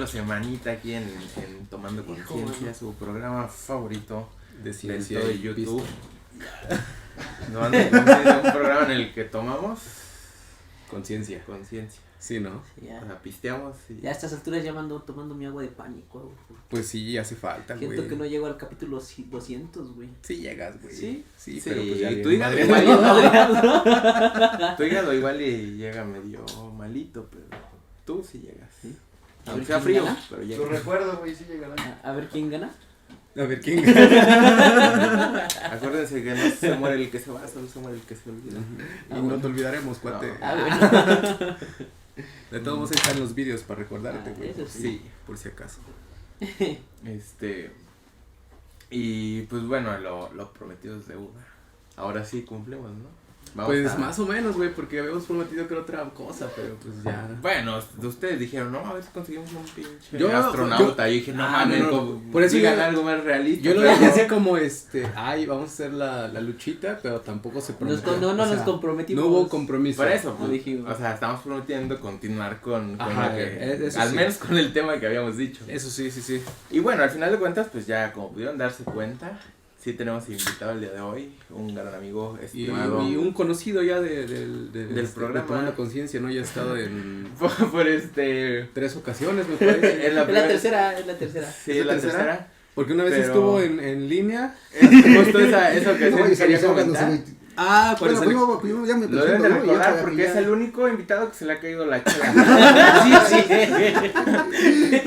otra semanita aquí en Tomando Conciencia, su programa favorito de del ciencia todo y YouTube. Tomando Conciencia, un programa en el que tomamos conciencia. conciencia. Sí, ¿no? Sí, ya. O sea, pisteamos y... Ya a estas alturas ya me ando tomando mi agua de pánico, güey. Pues sí, hace falta, güey. Siento que no llego al capítulo 200, güey. Sí llegas, güey. ¿Sí? Sí, Sí, pero pues ya y bien tu hígado madreado. igual, tu hígado igual y llega medio malito, pero tú sí llegas. Sí. Aunque sea frío, gana? pero Lo llega. recuerdo, güey, sí llegará. A ver quién gana. A ver, ¿quién? Acuérdense que no se muere el que se va, solo se muere el que se olvida. Y no te olvidaremos, cuate. No. Ah, bueno. De todos modos ahí están los vídeos para recordarte, güey. Eso sí. Sí, Por si acaso. Y pues bueno, lo prometido es deuda. Ahora sí cumplimos, ¿no? Pues más o menos, güey, porque habíamos prometido que era otra cosa, pero pues ya. Bueno, ustedes dijeron, no, a ver si conseguimos un pinche Yo- astronauta. Y dije, no mames, no. Por eso digan yo- algo más realista. Yo lo pero- dije así como ay, vamos a hacer la luchita, pero tampoco se prometió. No O nos sea, comprometimos. No hubo compromiso. Por eso, Lo pues, dijimos. o sea, estamos prometiendo continuar con Ajá, lo que, eso al sí. menos con el tema que habíamos dicho. Eso sí, sí, sí. Y bueno, al final de cuentas, pues ya como pudieron darse cuenta, sí tenemos invitado el día de hoy, un gran amigo Y estimado un conocido ya del programa. de Tomando Conciencia, ¿no? Ya ha estado en por 3 ocasiones, me parece. en la Es la primera- tercera, es la tercera. Sí, ¿Es la la tercera? tercera. Porque una vez Pero- estuvo en línea. Justo eso que No se vayas a quería avisar cuando comentar. se me... Ah, por Bueno, eso. primero ya me Lo deben de presento, ¿no? Ya recordar para porque que es ya- el único invitado que se le ha caído la chela.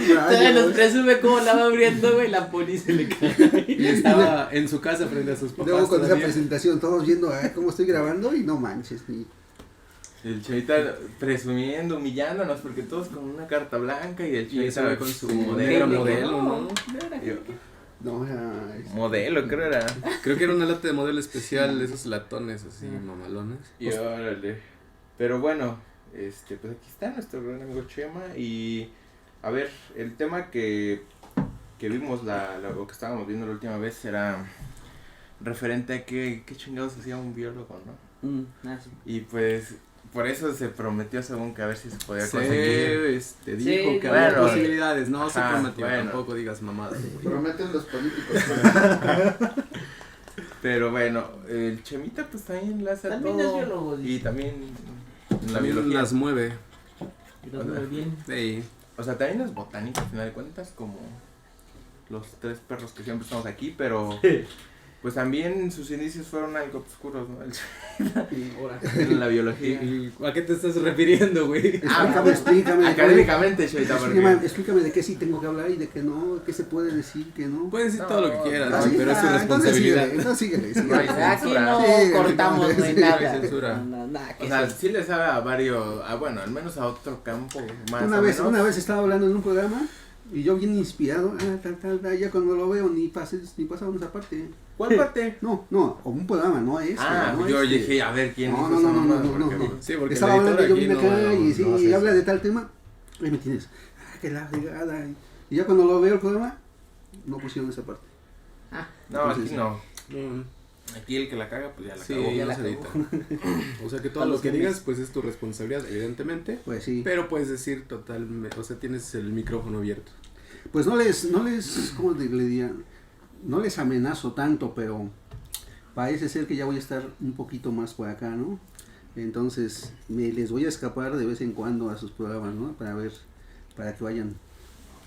Todavía nos presume cómo la va abriendo, güey, la poli se le cae. Y estaba en su casa frente a sus papás. Luego con esa todavía. presentación, todos viendo cómo estoy grabando y no manches. El chavita presumiendo, humillándonos porque todos con una carta blanca y el Y ese chavita güey con su modelo, negra modelo, ¿no? Yo, No, modelo, creo era. Creo que era una lata de modelo especial, esos latones así, mamalones. Y órale. Pero bueno, pues aquí está nuestro gran amigo Chema y a ver, el tema que vimos lo que estábamos viendo la última vez era referente a qué chingados hacía un biólogo, ¿no? Sí. Y pues por eso se prometió según que a ver si se podía Se conseguir. dijo Sí, que había bueno. posibilidades, no se Ajá, prometió, bueno. tampoco digas mamadas, güey. Prometen los políticos. Pero bueno, el Chemita pues también la hace También todo. es biólogo, Y dice. también en la También biología. las mueve. Y los mueve bien. Sí. O sea, también es botánica al final de cuentas, como los 3 perros que siempre estamos aquí, pero pues también sus inicios fueron algo oscuros, ¿no? En la biología. ¿Y a qué te estás refiriendo, güey? explícame. Académicamente, Chavita, Explícame, porque... explícame de qué sí tengo que hablar y de qué no, qué se puede decir, qué no. Puedes decir No, todo lo que quieras, ah, güey, pero es su responsabilidad. Entonces síguele. No hay Aquí censura. no Sí, cortamos, no hay sí, nada. no hay censura. Nada, que O sea, eso. sí le sabe a varios, bueno, al menos a otro campo más Una o vez menos. estaba hablando en un programa y yo bien inspirado, ya cuando lo veo ni pasamos esa parte. ¿Cuál parte? No, o un programa, no es. no yo este. dije, a ver, ¿quién No, dijo no, esa no, no, mamada? no, no, Porque- no. Sí, porque Estaba el hablando editor yo aquí vine acá y sí, no hace y eso. habla de tal tema, ahí me tienes, que la fregada. Y ya cuando lo veo el programa, no pusieron esa parte. No, aquí Entonces, no. Mm, Aquí el que la caga, pues ya la Sí, cagó. ya no la se edita. cagó. O sea que todo Para lo los que memes. digas, pues es tu responsabilidad, evidentemente. Pues sí. Pero puedes decir totalmente, o sea, tienes el micrófono abierto. Pues no les, ¿cómo le diría? No les amenazo tanto, pero parece ser que ya voy a estar un poquito más por acá, ¿no? Entonces, les voy a escapar de vez en cuando a sus programas, ¿no? Para que vayan.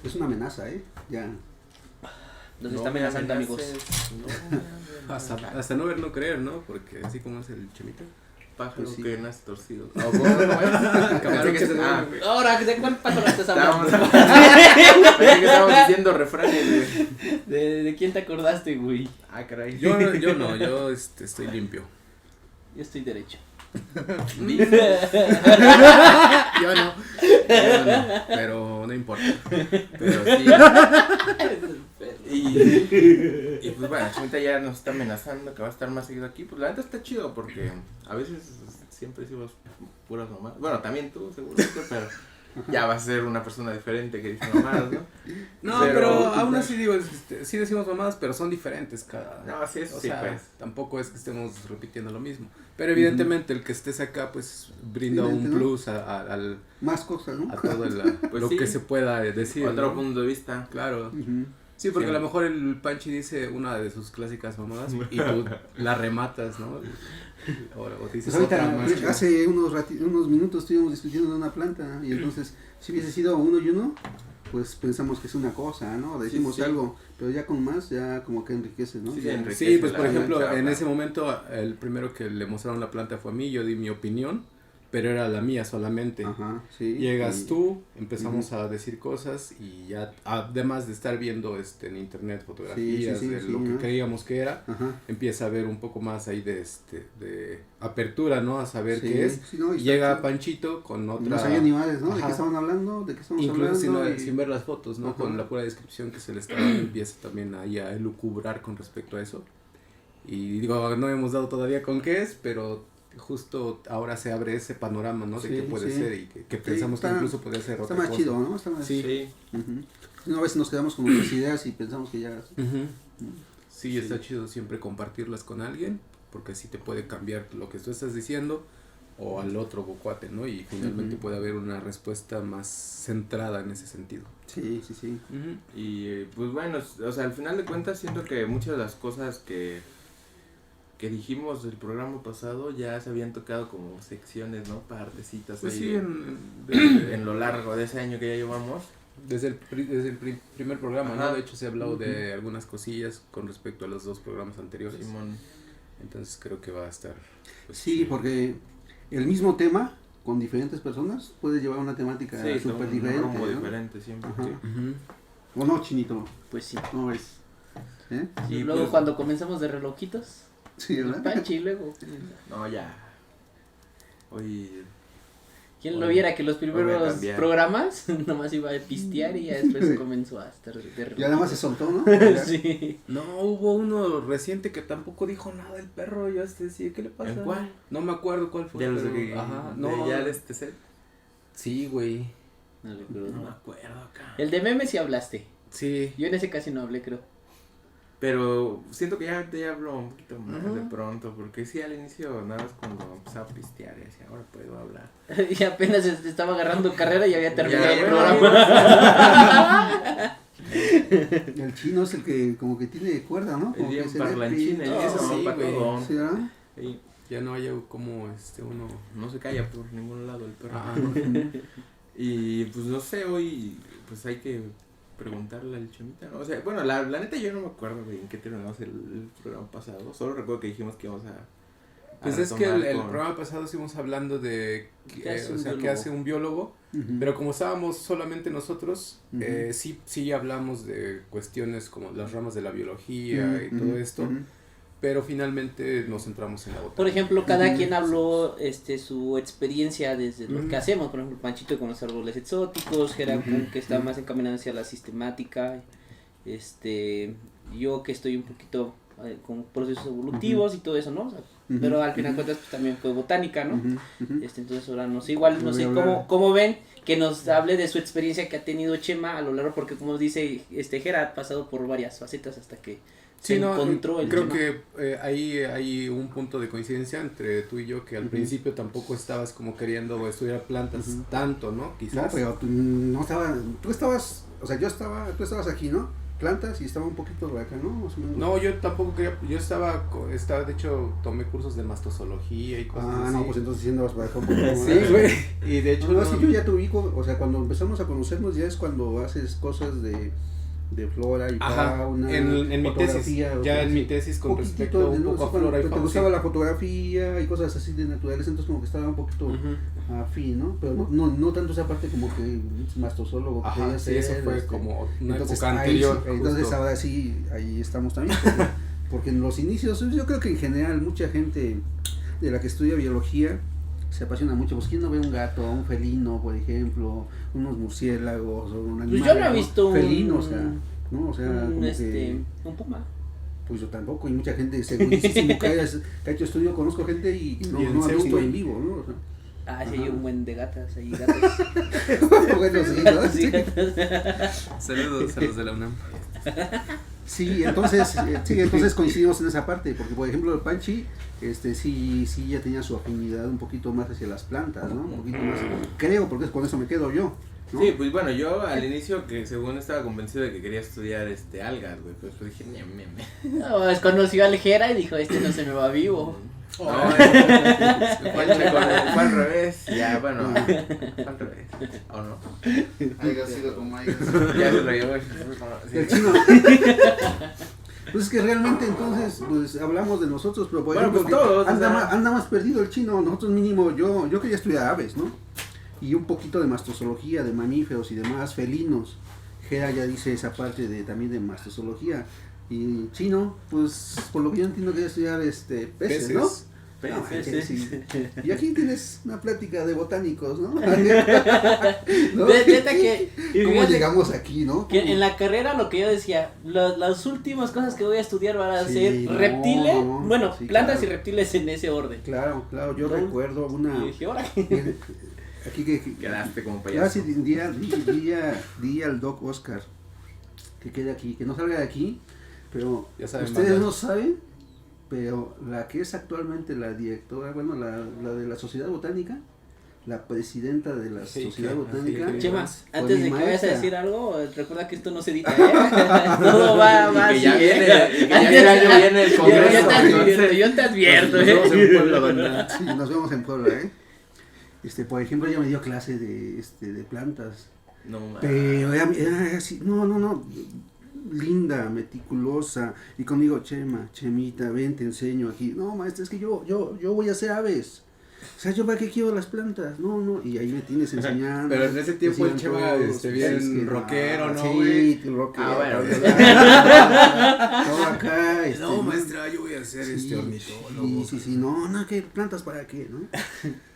Es una amenaza, Ya. Nos No está me amenazando, amigos. amenaces, no me amenaces. Hasta no ver, no creer, ¿no? Porque así como es el chemita. Pájaro Pues sí. que nace torcido. ¿O cómo es? Camarón que se Ah, duerme. Ahora, ¿de cuál pájaro estás hablando? Pensé que estábamos diciendo refranes, güey. ¿De quién te acordaste, güey? Ah, caray. Yo no, yo estoy limpio. Yo estoy derecho. Yo no, pero no importa. Pero sí. Y pues bueno, ahorita ya nos está amenazando que va a estar más seguido aquí. Pues la neta está chido porque a veces siempre decimos puras mamás. Bueno, también tú, seguramente, pero ya va a ser una persona diferente que dice mamadas, ¿no? No, pero aún así digo, sí decimos mamadas, pero son diferentes cada... No, sí, eso o sí, sea, pues. tampoco es que estemos repitiendo lo mismo. Pero evidentemente el que estés acá, pues, brinda un Evidente, ¿no? plus al Más cosas, ¿no? a todo Pues lo sí. que se pueda decir, Otro ¿no? punto de vista. Claro. Ujú. Sí, porque Sí. a lo mejor el Panchi dice una de sus clásicas mamadas y tú la rematas, ¿no? O dices Pues otra ahorita, más. que- hace unos minutos estuvimos discutiendo de una planta y entonces si hubiese sido uno y uno, pues pensamos que es una cosa, ¿no? Decimos Sí, sí. algo, pero ya con más, ya como que enriquece, ¿no? Sí, Ya- enriquece. Sí, pues la por ejemplo, charla. en ese momento el primero que le mostraron la planta fue a mí, yo di mi opinión, pero era la mía solamente. Ajá, sí. Llegas y- tú, empezamos a decir cosas y ya, además de estar viendo en internet fotografías Sí, sí, de sí, lo que ¿no? creíamos que era, Ajá. empieza a haber un poco más ahí de apertura, ¿no? A saber Sí, qué es. sí, no, y Y llega está- Panchito con otra... No sabía ni madres, ¿no? ¿De Ajá. qué estaban hablando? ¿De qué estamos Incluso hablando? sin ver las fotos, ¿no? Ajá. Con la pura descripción que se le está dando, empieza también ahí a elucubrar con respecto a eso. Y digo, no hemos dado todavía con qué es, pero justo ahora se abre ese panorama, ¿no? De Sí, qué puede sí. ser y que pensamos que está- incluso puede ser Está otra más cosa. chido, ¿no? Está más... Sí. Sí. Ujú. No, a veces nos quedamos con nuestras ideas y pensamos que ya... Ujú. Sí, Sí. está chido siempre compartirlas con alguien, porque sí te puede cambiar lo que tú estás diciendo o al otro bocuate, ¿no? Y finalmente Ujú. puede haber una respuesta más centrada en ese sentido. Sí, sí, sí. Y pues bueno, o sea, al final de cuentas siento que muchas de las cosas que dijimos del programa pasado ya se habían tocado como secciones, ¿no? Partecitas Pues ahí sí, en lo largo de ese año que ya llevamos. desde el primer programa, Ajá. ¿no? De hecho se ha hablado de algunas cosillas con respecto a los dos programas anteriores. Simón. Entonces creo que va a estar... pues, Sí, porque el mismo tema con diferentes personas puede llevar una temática Sí, súper un diferente. rumbo ¿no? diferente siempre. Ajá. Sí. Ujú. ¿O no, Chinito? Pues sí. ¿Cómo ves? ¿Eh? Y Sí, luego pues- cuando comenzamos de reloquitos, Sí, ¿verdad? Panchi, y luego. No, ya. Hoy ¿Quién lo viera que los voy a primeros cambiar. programas nomás iba a pistear y ya después comenzó a estar de Ya nada más se soltó, ¿no? Sí. No, hubo uno reciente que tampoco dijo nada el perro, yo decía, ¿qué le pasa? ¿En cuál? No me acuerdo cuál fue. ya los pero- de, ajá, de no. ya de este set. Sí, güey. No recuerdo. No me acuerdo acá. El de memes sí hablaste. Sí. Yo en ese casi no hablé, creo. Pero siento que ya hablo un poquito más Ujú. de pronto, porque sí, al inicio nada más cuando empezaba a pistear y decía, ahora puedo hablar. Y apenas estaba agarrando carrera y había terminado Ya, el bueno. programa. El chino es el que como que tiene cuerda, ¿no? Es Como bien que se parlanchín, ve- el No, eso, sí, para güey. todo. ¿Sí, verdad? Sí, Ya no haya como uno. no se calla por ningún lado el perro. Ah, Y pues no sé, hoy pues hay que preguntarle al Chomita, ¿no? O sea, bueno, la neta yo no me acuerdo, güey, en qué terminamos el programa pasado. Solo recuerdo que dijimos que íbamos a pues es que retomar el con- programa pasado estuvimos hablando de ¿Qué hace o un sea, qué biólogo? hace un biólogo, Ujú. pero como estábamos solamente nosotros, Ujú. sí hablamos de cuestiones como las ramas de la biología y Ujú, todo esto, ujú. pero finalmente nos centramos en la Por botana. ejemplo, cada Ujú. quien habló su experiencia desde lo Ujú. que hacemos. Por ejemplo, Panchito con los árboles exóticos, Gerard Ujú. que está más encaminado hacia la sistemática, yo que estoy un poquito con procesos evolutivos y todo eso, ¿no? O sea, Ujú. pero al final Ujú. de cuentas pues, también fue botánica, ¿no? Ujú, ujú. Entonces ahora no sé, igual no Voy sé a hablar. cómo ven que nos hable de su experiencia que ha tenido Chema a lo largo, porque como dice Gerard, ha pasado por varias facetas hasta que Sí, se no, encontró el creo Chema. que ahí hay un punto de coincidencia entre tú y yo, que al Ujú. principio tampoco estabas como queriendo estudiar plantas Ujú. tanto, ¿no? No, Quizás. pero no estaba, tú estabas, o sea, tú estabas aquí, ¿no? Plantas y estaba un poquito de acá, ¿no? Más o menos. No, yo tampoco quería, yo estaba, de hecho, tomé cursos de mastozoología y cosas Ah, así. no, pues entonces sí andabas para acá un poco más. Sí, güey, y de hecho, No, no, es que yo ya te ubico, o sea, cuando empezamos a conocernos ya es cuando haces cosas de flora y ajá, fauna, en mi tesis, fotografía, o ya sea, en sí. mi tesis con Poquitito respecto un de, ¿no? poco a Sí, cuando flora y te fauna. gustaba sí. la fotografía y cosas así de naturaleza, entonces como que estaba un poquito Ujú. afín, ¿no? Pero no tanto esa parte como que es mastozólogo que Ajá, quería sí, eso ser, fue como una entonces, época ahí anterior. sí, entonces justo. ahora sí, ahí estamos también, porque en los inicios, yo creo que en general mucha gente de la que estudia biología se apasiona mucho, pues quién no ve un gato, un felino, por ejemplo, unos murciélagos o un animal, Pues yo no he visto un- felino, o sea, ¿no? O sea, como un puma. pues yo tampoco, y mucha gente segurísimo que ha hecho estudio, conozco gente y no Y en ha visto Seúl. en vivo, ¿no? O sea, Ah, sí, Ajá. hay un buen de gatas, hay gatos. Bueno, sí, ¿no? Sí, Sí. gatos. Saludos a los de la UNAM. Sí, entonces coincidimos en esa parte, porque por ejemplo el Panchi, sí ya tenía su afinidad un poquito más hacia las plantas, ¿no? Un poquito más, creo, porque con eso me quedo yo, ¿no? Sí, pues bueno, yo al inicio que según estaba convencido de que quería estudiar algas, güey, pues dije, No, pues conoció al Jera y dijo, no se me va vivo. No, fue al revés, ya, bueno, fue al revés, ¿o no? Haya sido como haya sido. Ya se lo llevó. El chino. Pues es que realmente entonces, pues hablamos de nosotros, pero por Bueno, ejemplo, pues todos, anda, o sea. anda más perdido el chino, nosotros mínimo, yo quería estudiar aves, ¿no? Y un poquito de mastozoología, de mamíferos y demás, felinos. Gera ya dice esa parte también de mastozoología. Y chino, pues por lo que yo entiendo quería estudiar peces, ¿no? No, Peces. sí. Y aquí tienes una plática de botánicos, ¿no? ¿No? Neta que, y ¿Cómo fíjate llegamos aquí, no? que en la carrera lo que yo decía, las últimas cosas que voy a estudiar van a Sí, ser no, reptiles, bueno, sí, plantas claro. y reptiles en ese orden. Claro, yo No. recuerdo una... Y dije, ahora. Aquí que Quedaste como ya payaso. sí, di al Doc Oscar que quede aquí, que no salga de aquí, pero Ya saben, ustedes banda. no saben, pero la que es actualmente la directora, bueno, la de la Sociedad Botánica, la presidenta de la Sí, Sociedad que- Botánica, sí, que- Chema, fue antes mi de que vayas a maestra. decir algo, recuerda que esto no se edita, ¿eh? Todo va Y que ya así, viene, ¿eh? y que ya el año viene el congreso. Yo te advierto, entonces- yo te advierto, Nos vemos en ¿eh? Puebla, banda. Sí, nos vemos en Puebla, por ejemplo, ella me dio clase de plantas. No, man. Pero era así, no, linda, meticulosa, y conmigo, Chemita, ven, te enseño aquí. No, maestra, es que yo voy a hacer aves. O sea, ¿yo para qué quiero las plantas? No, y ahí me tienes enseñando. Pero en ese tiempo el enseñan Chema, todos, bien es que rockero, ¿no, Sí, güey? rockero. Ah, bueno. Todo acá, No, maestra, yo voy a ser Sí, ornitólogo. sí, no, ¿qué plantas para qué, no?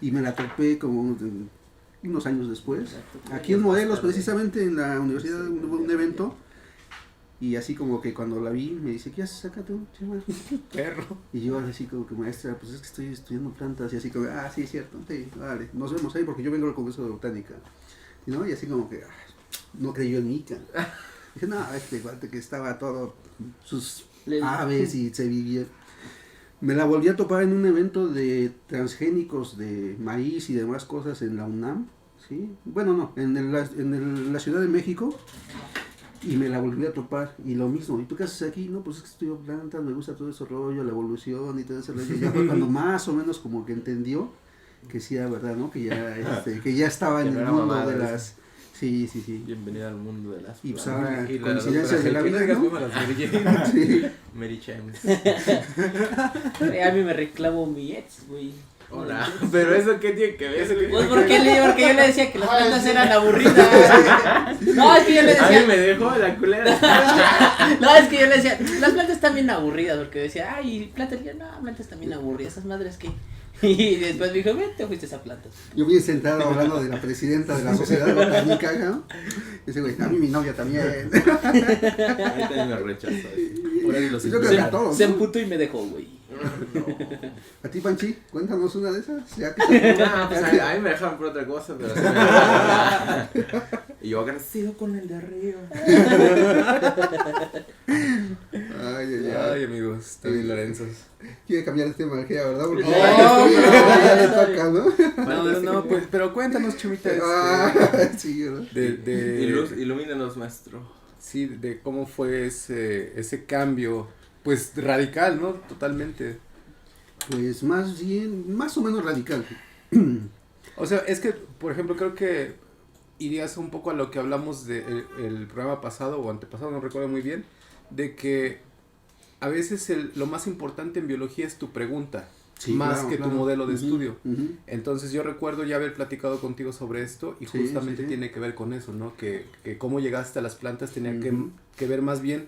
Y me la topé como unos años después, aquí en Morelos, precisamente en la universidad, hubo un evento, y así como que cuando la vi, me dice, ¿qué haces acá tú, Chema? Perro. Y yo así como que, maestra, pues es que estoy estudiando plantas, y así como, sí, es cierto, sí, vale, nos vemos ahí porque yo vengo al Congreso de Botánica, ¿no? Y así como que, no creyó en mí, cara. Dije, no, guate que estaba todo, sus aves y se vivía. Me la volví a topar en un evento de transgénicos de maíz y demás cosas en la UNAM, ¿sí? Bueno, no, en la Ciudad de México, y me la volví a topar, y lo mismo, ¿y tú qué haces aquí? No, pues es que estudio plantas, me gusta todo ese rollo, la evolución y todo eso, y ya fue cuando más o menos como que entendió que sí era verdad, ¿no? Que ya estaba Que en no el era mundo mamada, de dice. las... Sí. Bienvenida al mundo de las Y pues plantas. ahora, Y la coincidencias de la doctora vida, Angélica, ¿no? las Mary Jane. Sí. Mary James. A mí me reclamo mi ex, güey. Hola. Pero eso qué tiene que ver. ¿Eso qué Pues tiene porque yo le decía que las Ay, plantas sí. eran aburridas. No, es que yo le que ver? A mí decía. me dejó la culera. No, es que yo le decía, las plantas están bien aburridas, porque decía, ay, plantas, y yo, no, plantas también aburridas, esas madres que. Y después me dijo, ven, te fuiste a plantas. Yo bien sentado hablando de la presidenta de la Sociedad Botánica, ¿no? Ese güey, a mí mi novia también. Ahí también me rechazó. Ahora ni los Yo creo que invitan. a todos, Se ¿no? emputó y me dejó, güey. A ti, Panchi, cuéntanos una de esas. Ya que No, pues a mí me dejaron por otra cosa, pero sí me dejaron. Y yo agradecido con el de arriba. Ay, amigos, está bien Lorenzos. Quiere cambiar el tema, ¿qué? ¿Verdad? Porque No, ya le no, toca, ¿no? No, pues, pero cuéntanos, Chemita, Sí, ¿verdad? Ilumínanos, maestro. Sí, de cómo fue ese cambio, pues radical, ¿no? Totalmente. Pues más bien, más o menos radical. O sea, es que, por ejemplo, creo que irías un poco a lo que hablamos el programa pasado o antepasado, no recuerdo muy bien, de que a veces lo más importante en biología es tu pregunta, Sí, más claro, que claro. tu modelo de Ujú, estudio. ujú. Entonces yo recuerdo ya haber platicado contigo sobre esto y Sí, justamente sí. tiene que ver con eso, ¿no? Que cómo llegaste a las plantas tenía Ujú. que ver más bien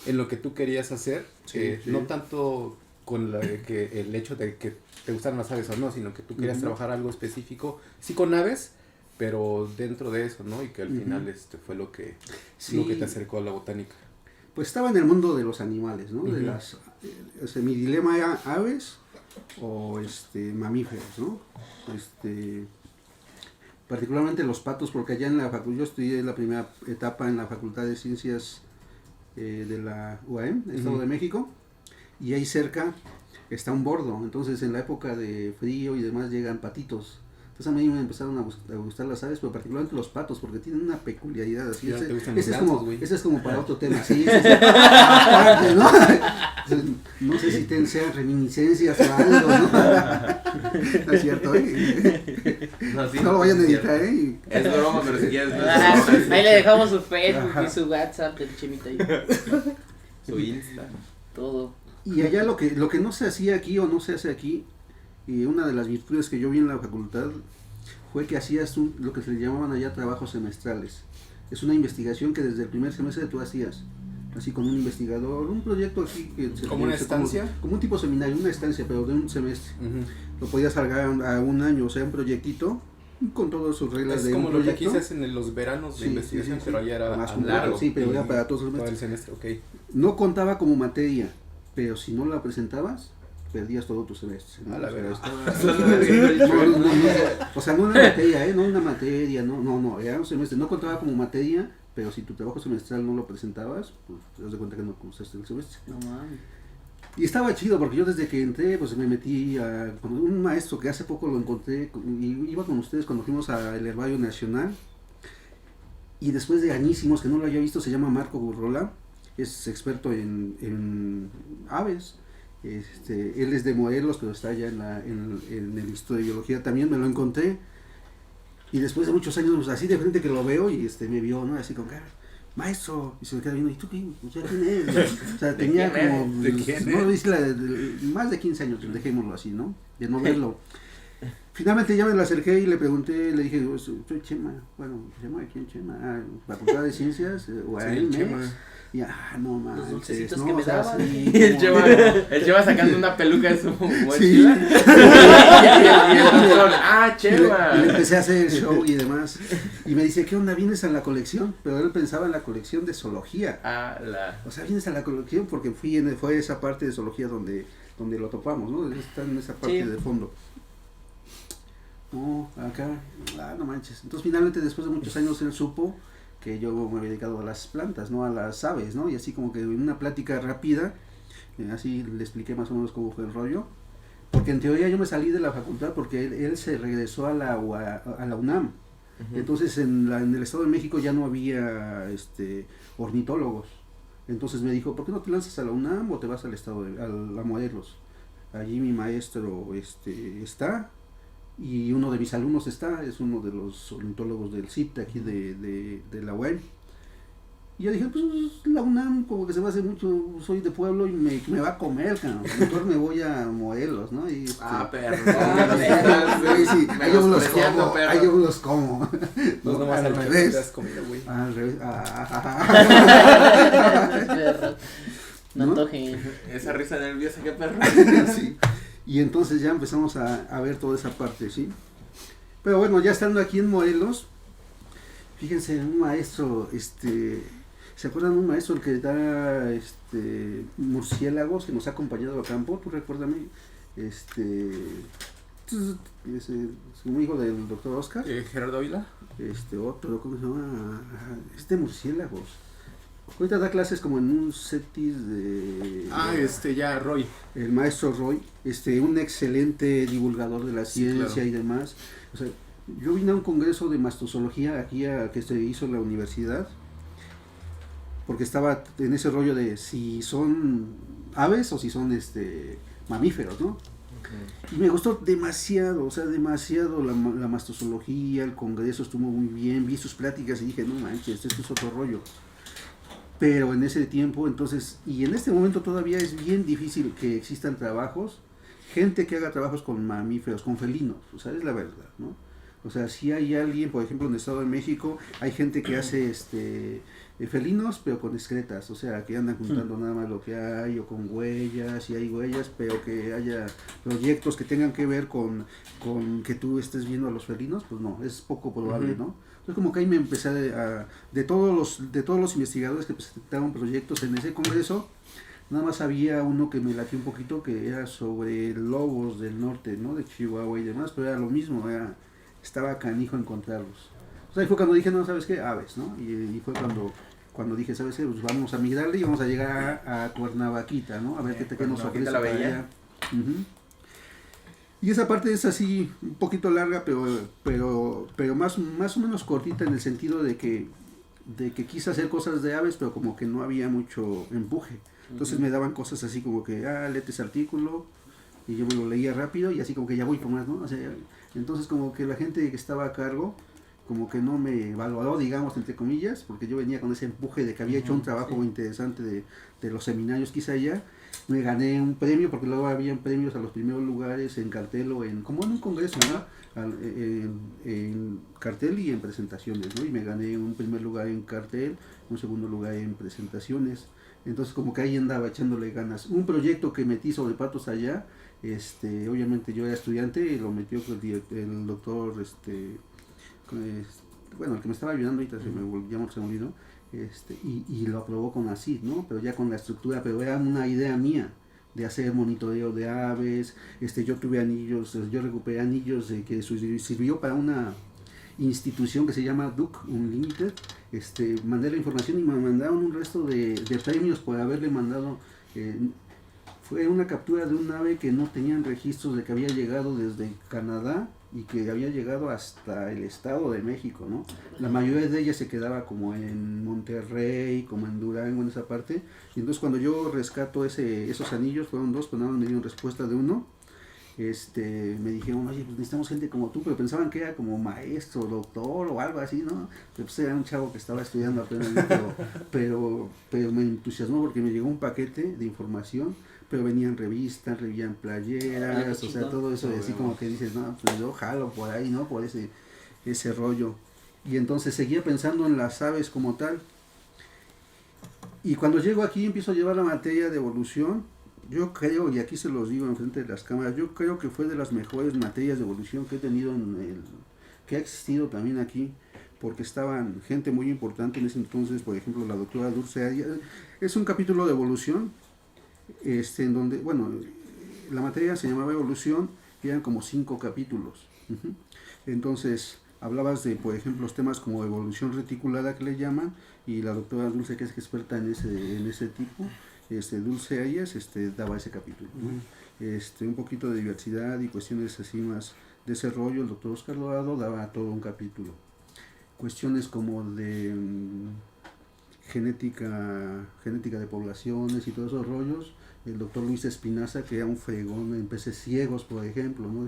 en lo que tú querías hacer, Sí, sí. no tanto con el hecho de que te gustaran las aves o no, sino que tú querías Ujú. trabajar algo específico, sí con aves, pero dentro de eso, ¿no? Y que al Ujú. final fue lo que Sí. te acercó a la botánica. Pues estaba en el mundo de los animales, ¿no? De Ujú. mi dilema era aves o mamíferos, ¿no? Particularmente los patos, porque allá en la facultad, yo estudié la primera etapa en la Facultad de Ciencias de la UAM, Estado de México, y ahí cerca está un bordo, entonces en la época de frío y demás llegan patitos. Entonces a mí me empezaron a gustar las aves, pero particularmente los patos, porque tienen una peculiaridad así. Ese es como para otro tema, sí. Aparte, ¿no? No sé si sean reminiscencias o algo, ¿no? No es cierto, ¿eh? No lo vayan a editar, ¿eh? Es broma, pero si quieres... Ahí le dejamos su Facebook y su WhatsApp del Chemita ahí. Su Insta. Todo. Y allá lo que no se hacía aquí o no se hace aquí, y una de las virtudes que yo vi en la facultad fue que hacías lo que se le llamaban allá trabajos semestrales. Es una investigación que desde el primer semestre tú hacías, así con un investigador, un proyecto así que ¿Como una estancia? Como un tipo seminario, una estancia, pero de un semestre. Lo podías alargar a un año, o sea, un proyectito con todas sus reglas de un proyecto. Es como lo que aquí se hace en los veranos de investigación, pero allá era más largo. Sí, pero era para todos el semestre. Okay. No contaba como materia, pero si no la presentabas, perdías todo tu semestre, ¿no? A la verdad. O sea, no una materia, no una materia, no, era un semestre, no contaba como materia, pero si tu trabajo semestral no lo presentabas, pues te das de cuenta que no cursaste el semestre. No mames. Y estaba chido porque yo desde que entré, pues me metí con un maestro que hace poco lo encontré, y iba con ustedes cuando fuimos al Herbario Nacional, y después de añísimos que no lo había visto, se llama Marco Gurrola, es experto en aves. Él es de Morelos, pero está allá en el Instituto de Biología. También me lo encontré, y después de muchos años, pues, así de frente que lo veo, y me vio, ¿no? Así con cara, maestro, y se me queda viendo, ¿y tú quién? O sea, ¿quién es? O sea, tenía como, no dice más de 15 años, dejémoslo así, ¿no? De no verlo. Finalmente ya me lo acerqué y le pregunté, le dije, soy Chema. Bueno, ¿Chema de quién, Chema? Facultad de Ciencias, Chema. Y no manches, los dulcecitos no, que me daban. Sí, el Chema sacando una peluca de su mochila. Sí. y el doctor, Chema. Y le empecé a hacer el show y demás. Y me dice, ¿qué onda? ¿Vienes a la colección? Pero él pensaba en la colección de zoología. O sea, vienes a la colección porque fue esa parte de zoología donde lo topamos, ¿no? Está en esa parte de fondo. No, acá, no manches. Entonces finalmente después de muchos años él supo que yo me había dedicado a las plantas, no a las aves, ¿no? Y así como que en una plática rápida, así le expliqué más o menos cómo fue el rollo. Porque en teoría yo me salí de la facultad porque él se regresó a la UNAM. Uh-huh. Entonces en el Estado de México ya no había ornitólogos. Entonces me dijo, ¿por qué no te lanzas a la UNAM o te vas al Estado a Morelos? Allí mi maestro está. Y uno de mis alumnos es uno de los ornitólogos del CIT aquí de la UAM. Y yo dije, pues la UNAM como que se me hace mucho, soy de pueblo y me va a comer, cabrón. Mejor me voy a Morelos, ¿no? Y, perro. Sí, ahí yo los como. No, nomás al revés. Te has comido, güey. Al revés. No antojen. Esa risa nerviosa, qué perro. Sí. Y entonces ya empezamos a ver toda esa parte, ¿sí? Pero bueno, ya estando aquí en Morelos, fíjense, un maestro, ¿se acuerdan de un maestro el que da murciélagos que nos ha acompañado a campo? ¿Tú recuérdame? Es un hijo del doctor Oscar. Gerardo Ávila. Otro, ¿cómo se llama? De murciélagos. Ahorita da clases como en un CETIS de... ya, Roy. El maestro Roy, un excelente divulgador de la ciencia, claro. Y demás. O sea, yo vine a un congreso de mastozoología aquí que se hizo en la universidad, porque estaba en ese rollo de si son aves o si son mamíferos, ¿no? Okay. Y me gustó demasiado, la mastozoología, el congreso estuvo muy bien, vi sus pláticas y dije, no manches, esto es otro rollo. Pero en ese tiempo, entonces, y en este momento todavía es bien difícil que existan trabajos, gente que haga trabajos con mamíferos, con felinos, o sea, es la verdad, ¿no? O sea, si hay alguien, por ejemplo, en el Estado de México, hay gente que hace felinos, pero con excretas, o sea, que andan juntando nada más lo que hay, o con huellas, y hay huellas, pero que haya proyectos que tengan que ver con que tú estés viendo a los felinos, pues no, es poco probable, ¿no? Entonces como que ahí me empecé de todos los investigadores que presentaron proyectos en ese congreso, Nada más había uno que me latió un poquito que era sobre lobos del norte, ¿no? De Chihuahua y demás, pero era lo mismo, estaba canijo encontrarlos. O sea, ahí fue cuando dije, no, ¿sabes qué? Aves, ¿no? Y fue cuando dije, ¿sabes qué? Pues vamos a migrarle y vamos a llegar a Cuernavaquita, ¿no? A ver qué nos ofrece la para Bella. allá. Y esa parte es así, un poquito larga, pero más o menos cortita en el sentido de que quise hacer cosas de aves, pero como que no había mucho empuje. Entonces me daban cosas así como que, léete ese artículo, y yo me lo leía rápido, y así como que ya voy por más, ¿no? O sea, entonces como que la gente que estaba a cargo, como que no me valoró, digamos, entre comillas, porque yo venía con ese empuje de que había hecho un trabajo interesante de los seminarios que hice allá. Me gané un premio, porque luego habían premios a los primeros lugares en cartel o como en un congreso, ¿no? En cartel y en presentaciones, ¿no? Y me gané un primer lugar en cartel, un segundo lugar en presentaciones. Entonces como que ahí andaba echándole ganas. Un proyecto que metí sobre patos allá, obviamente yo era estudiante, lo metió el doctor, bueno, el que me estaba ayudando ahorita se me olvidó, y lo aprobó con ACID, ¿no? Pero ya con la estructura, pero era una idea mía de hacer monitoreo de aves. Yo tuve anillos, yo recuperé anillos que sirvió para una institución que se llama Duke Unlimited. Mandé la información y me mandaron un resto de premios por haberle mandado. Fue una captura de un ave que no tenían registros de que había llegado desde Canadá y que había llegado hasta el Estado de México, ¿no? La mayoría de ellas se quedaba como en Monterrey, como en Durango, en esa parte. Y entonces cuando yo rescato esos anillos, fueron 2, pero nada más me dieron respuesta de uno. Me dijeron, oye, pues necesitamos gente como tú, pero pensaban que era como maestro, doctor o algo así, ¿no? Pero pues era un chavo que estaba estudiando apenas, pero me entusiasmó porque me llegó un paquete de información, pero venían revistas, venían playeras, o sea, todo eso, así como que dices, no, pues yo jalo por ahí, ¿no? Por ese rollo. Y entonces seguía pensando en las aves como tal. Y cuando llego aquí empiezo a llevar la materia de evolución. Yo creo, y aquí se los digo enfrente de las cámaras, yo creo que fue de las mejores materias de evolución que he tenido, que ha existido también aquí, porque estaban gente muy importante en ese entonces, por ejemplo la doctora Dulce Arias. Es un capítulo de evolución, en donde, bueno, la materia se llamaba evolución y eran como 5 capítulos. Entonces hablabas de, por ejemplo, los temas como evolución reticulada que le llaman, y la doctora Dulce, que es experta en ese tipo, Dulce Arias, daba ese capítulo, ¿no? Un poquito de diversidad y cuestiones así más de ese rollo. El doctor Oscar Dorado daba todo un capítulo. Cuestiones como de genética de poblaciones y todos esos rollos. El doctor Luis Espinaza, que era un fregón en peces ciegos, por ejemplo, ¿no?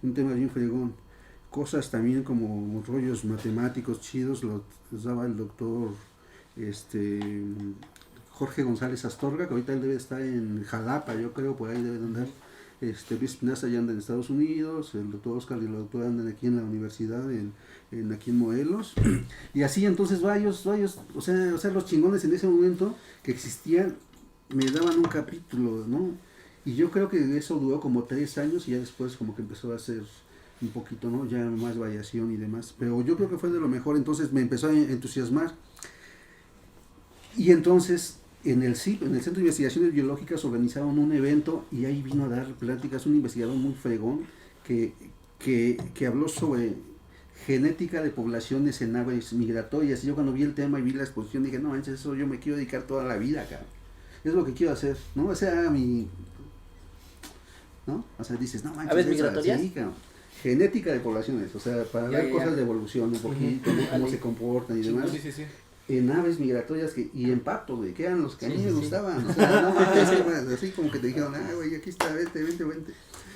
Un tema bien fregón. Cosas también como rollos matemáticos chidos los daba el doctor Jorge González Astorga, que ahorita él debe estar en Jalapa, yo creo, por ahí deben andar. Luis Espinaza ya anda en Estados Unidos, el doctor Oscar y la doctora andan aquí en la universidad, aquí en Morelos. Y así entonces varios, o sea, los chingones en ese momento que existían, me daban un capítulo, ¿no? Y yo creo que eso duró como 3 años y ya después como que empezó a hacer un poquito, ¿no? Ya más variación y demás. Pero yo creo que fue de lo mejor, entonces me empezó a entusiasmar. Y entonces en el CIP, en el Centro de Investigaciones Biológicas, organizaron un evento y ahí vino a dar pláticas un investigador muy fregón que habló sobre genética de poblaciones en aves migratorias. Y yo cuando vi el tema y vi la exposición dije, no manches, eso yo me quiero dedicar toda la vida, cabrón. Es lo que quiero hacer, ¿no? O sea, ¿no? O sea, dices, no manches, ¿aves migratorias? Sí, cabrón. Genética de poblaciones, o sea, para ver cosas de evolución, un poquito, cómo se comportan y demás. Sí. En aves migratorias y en pato, güey, que eran los que a mí me gustaban. O sea, no manches, así como que te dijeron, güey, aquí está, vente.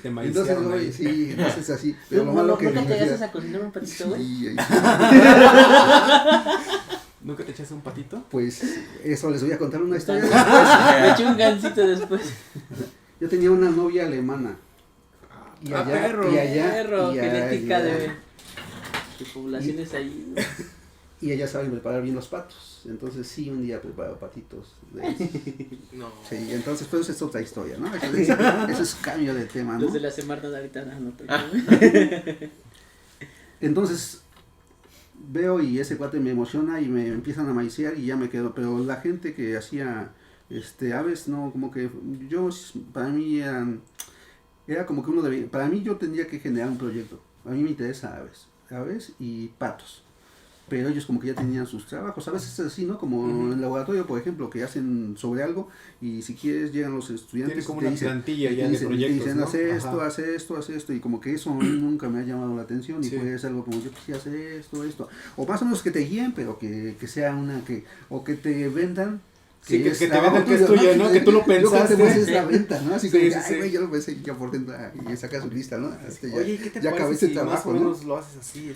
Te Entonces, güey, sí, entonces así. Pero lo malo que ¿Nunca te llegas a cocinar un patito, güey? Sí, ¿Nunca te echaste un patito? pues eso les voy a contar una historia Me después. eché un gansito después. Yo tenía una novia alemana. Y perro. Genética de poblaciones ahí, güey. Y ella sabe preparar bien los patos. Entonces sí, un día preparó patitos de esos. No. Sí, entonces pues es otra historia, ¿no? Eso es cambio de tema, ¿no? Los de la semana de ahorita no Entonces veo y ese cuate me emociona y me empiezan a maicear y ya me quedo. Pero la gente que hacía aves, no, como que para mí era como que para mí yo tendría que generar un proyecto. A mí me interesa aves y patos. Pero ellos como que ya tenían sus trabajos, a veces es así, ¿no? Como en el laboratorio, por ejemplo, que hacen sobre algo y si quieres llegan los estudiantes Tienen como y te una dicen, plantilla ya de proyectos, te dicen, ¿no? hace esto, y como que eso a mí nunca me ha llamado la atención y Sí. puede ser algo como yo quisiera hacer esto, o más o menos que te guíen, pero que sea o que te vendan. Sí, que te trabajo vendan que es tuyo, ¿no? Que tú lo Yo creo pensaste. que pues es la venta, ¿no? Así Sí, como, sí, ay, sí. güey, yo lo pensé ya por dentro y saca su lista, ¿no? Oye, ¿qué te ya parece acabé si ese trabajo, más o ¿no? menos lo haces así?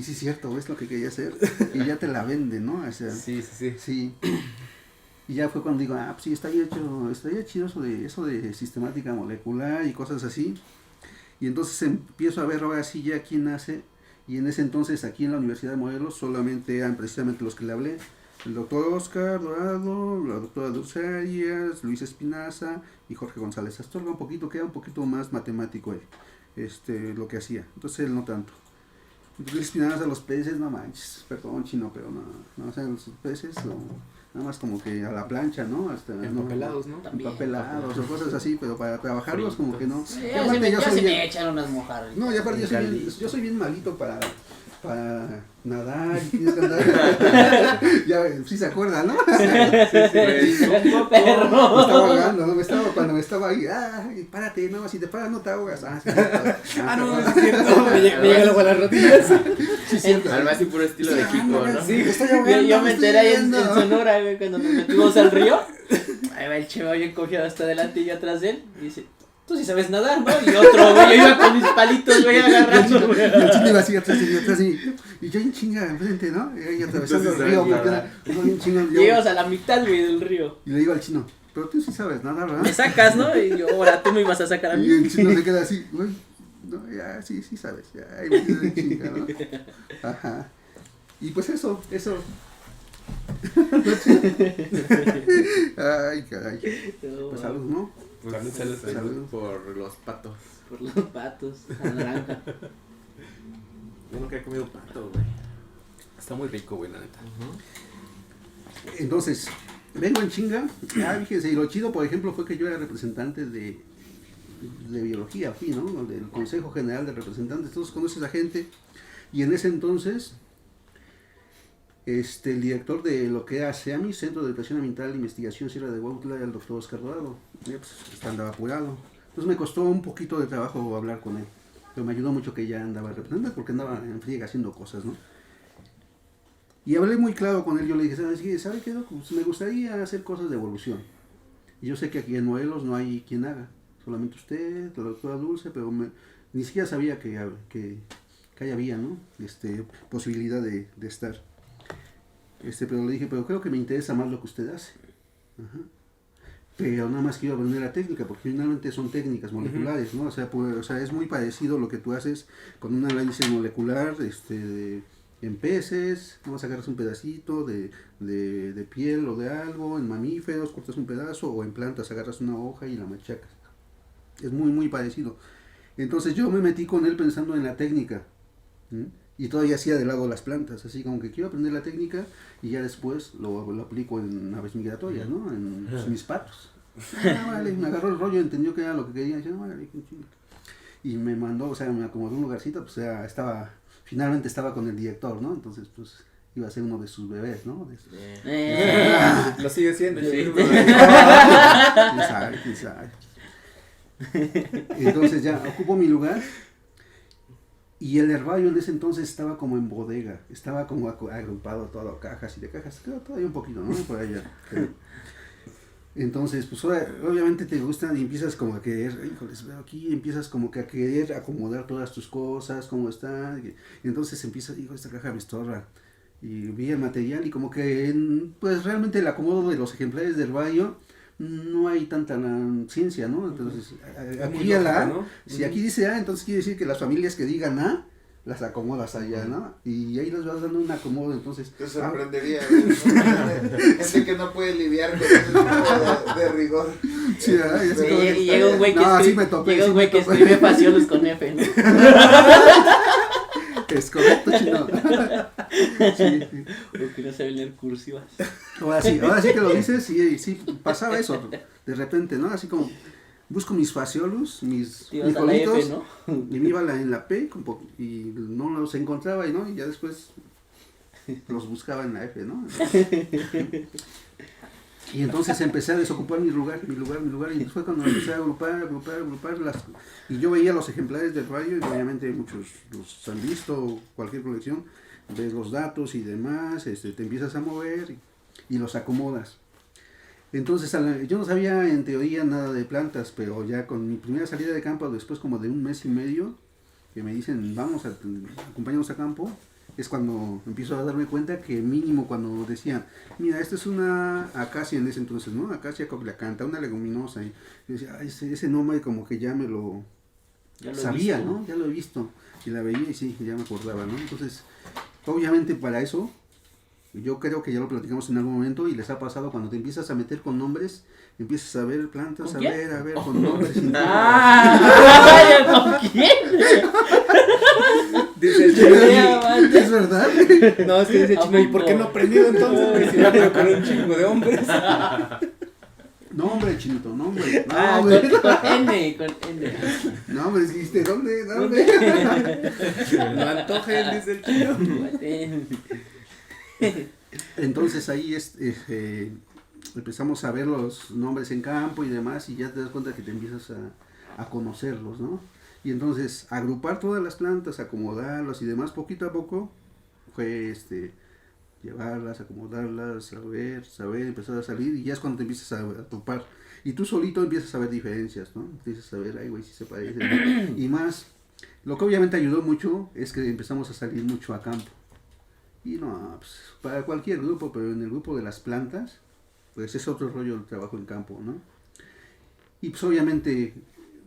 Sí, cierto, es lo que quería hacer y ya te la venden, ¿no? O sea, sí. Y ya fue cuando digo, pues sí, estaría chido eso de sistemática molecular y cosas así. Y entonces empiezo a ver ahora sí ya quién hace, y en ese entonces aquí en la Universidad de Morelos solamente eran precisamente los que le hablé. El doctor Oscar Dorado, la doctora Dulce Arias, Luis Espinaza y Jorge González Astorga, queda un poquito más matemático él, lo que hacía. Entonces él no tanto. Luis Espinaza, los peces, no manches, perdón chino, pero no, o sea, los peces, nada más como que a la plancha, ¿no? Hasta Empapelados, ¿no? Empapelados o cosas así, pero para trabajarlos como que no. Sí, Y aparte ya soy se bien- me echan unas mojadas. no, y aparte En caldito. yo soy bien malito para nadar y tienes que andar. Ya, sí se acuerda, ¿no? Como perro. Me estaba ahogando, ¿no? Cuando me estaba ahí, párate, no, si te paras no te ahogas. Sí, No, es cierto. Me llega el agua a las rodillas. sí, cierto. Algo así puro estilo de Kiko, ¿no? Sí, estoy ahogando, Yo me estoy enteré ahí en ahogando. Sonora, güey, cuando nos metimos al río. Ahí va el chavo bien cogido hasta adelante y yo atrás de él. Y dice, tú sí sabes nadar, ¿no? Y otro, güey, yo iba con mis palitos, güey, agarrando, güey. Y el chino iba así atrás y yo en chinga enfrente, ¿no? Y atravesando el río, porque era bien chingo. Llegamos a la mitad, güey, del río. Y le digo al chino, pero tú sí sabes nadar, ¿verdad? Me sacas, ¿no? Y yo, ahora tú me ibas a sacar a Y mí. el chino se queda así, güey, no, ya, sí sabes, ya, ahí me quedé en chinga, ¿no? Ajá. Y pues eso. Ay, caray. Pues salud, ¿no? Salud por los patos. Por los patos, la naranja. Yo nunca he comido pato, güey. Está muy rico, güey, la neta. Entonces, vengo en chinga. Fíjense, y lo chido, por ejemplo, fue que yo era representante de biología, aquí, ¿no? Del Consejo General de Representantes. Todos conoces a gente. Y en ese entonces, el director de lo que era CEAMI, Centro de Educación Ambiental e Investigación Sierra de Huautla, era el doctor Oscar Dorado. Pues, andaba apurado. Entonces me costó un poquito de trabajo hablar con él. Pero me ayudó mucho que ya andaba representante porque andaba en friega haciendo cosas, ¿no? Y hablé muy claro con él. Yo le dije, ¿sabe qué, doc? Pues me gustaría hacer cosas de evolución. Y yo sé que aquí en Morelos no hay quien haga. Solamente usted, la doctora Dulce, pero ni siquiera sabía que ahí había, ¿no? Posibilidad de estar. Pero le dije, pero creo que me interesa más lo que usted hace. Ajá. Pero nada más quiero aprender la técnica, porque finalmente son técnicas moleculares, ¿no? O sea, es muy parecido lo que tú haces con un análisis molecular, en peces, ¿no? Agarras un pedacito de piel o de algo, en mamíferos cortas un pedazo, o en plantas agarras una hoja y la machacas. Es muy, muy parecido. Entonces yo me metí con él pensando en la técnica, ¿sí? Y todavía hacía de lado las plantas, así como que quiero aprender la técnica y ya después lo aplico en aves migratorias, ¿no? En mis patos. Vale, me agarró el rollo, entendió que era lo que quería, y me mandó, o sea, me acomodó un lugarcito, pues finalmente estaba con el director, ¿no? Entonces, pues, iba a ser uno de sus bebés, ¿no? Lo sigue siendo. Sí. ¿Quién sabe? Entonces ya ocupó mi lugar. Y el herbario en ese entonces estaba como en bodega, estaba como agrupado todo, cajas y de cajas, todavía un poquito, ¿no? Por allá. Entonces, pues obviamente te gustan y empiezas como a querer, híjoles, veo aquí, empiezas como que a querer acomodar todas tus cosas, cómo están, y entonces empiezas, digo, esta caja me estorba. Y vi el material y como que, pues realmente el acomodo de los ejemplares del herbario, no hay tanta ciencia, ¿no? Entonces, aquí a la A, ¿no? Si aquí dice A, entonces quiere decir que las familias que digan A, las acomodas allá, ¿no? Y ahí les vas dando un acomodo, entonces... Te sorprendería, gente que no puede lidiar con ese tipo de rigor. Sí, y llega un güey que no, escribe, sí me topé, escribe pasiones con F, ¿no? Es correcto, chino. Sí, sí. Porque no saben leer cursivas. Ahora sí que lo dices, sí, pasaba eso de repente, ¿no? Así como busco mis fasciolos, mis Te ibas a la F, frijolitos, ¿no? y me iba en la P y no los encontraba, ¿no? Y ya después los buscaba en la F, ¿no? Y entonces empecé a desocupar mi lugar, y fue cuando empecé a agrupar y yo veía los ejemplares del radio, y obviamente muchos los han visto, cualquier colección, ves los datos y demás, te empiezas a mover y los acomodas. Entonces yo no sabía en teoría nada de plantas, pero ya con mi primera salida de campo, después como de un mes y medio, que me dicen, acompáñanos a campo, es cuando empiezo a darme cuenta que mínimo cuando decían, mira, esta es una acacia en ese entonces, ¿no? Acacia cochleacantha, una leguminosa. Y yo decía, ese nombre como que ya me lo sabía, ¿no? Ya lo he visto. Y la veía y sí, ya me acordaba, ¿no? Entonces, obviamente para eso, yo creo que ya lo platicamos en algún momento y les ha pasado cuando te empiezas a meter con nombres, empiezas a ver plantas, a ver, con nombres. ¿Con quién? Dice el chino, ¿Es verdad? no, es que dice el chino, ¿y por qué no aprendió entonces? Porque si no, pero con un chingo de hombres. No, hombre, chinito, no, hombre. No, Con hombre. N. No, hombre, dijiste, ¿dónde? No antojen, dice el chino. Entonces ahí empezamos a ver los nombres en campo y demás, y ya te das cuenta que te empiezas a conocerlos, ¿no? Y entonces agrupar todas las plantas, acomodarlas y demás, poquito a poco, fue llevarlas, acomodarlas, saber, empezar a salir, y ya es cuando te empiezas a topar. Y tú solito empiezas a ver diferencias, ¿no? Empiezas a ver, ay, güey, si se parecen, ¿no? Y más, lo que obviamente ayudó mucho es que empezamos a salir mucho a campo. Y no, pues, para cualquier grupo, pero en el grupo de las plantas, pues es otro rollo el trabajo en campo, ¿no? Y pues obviamente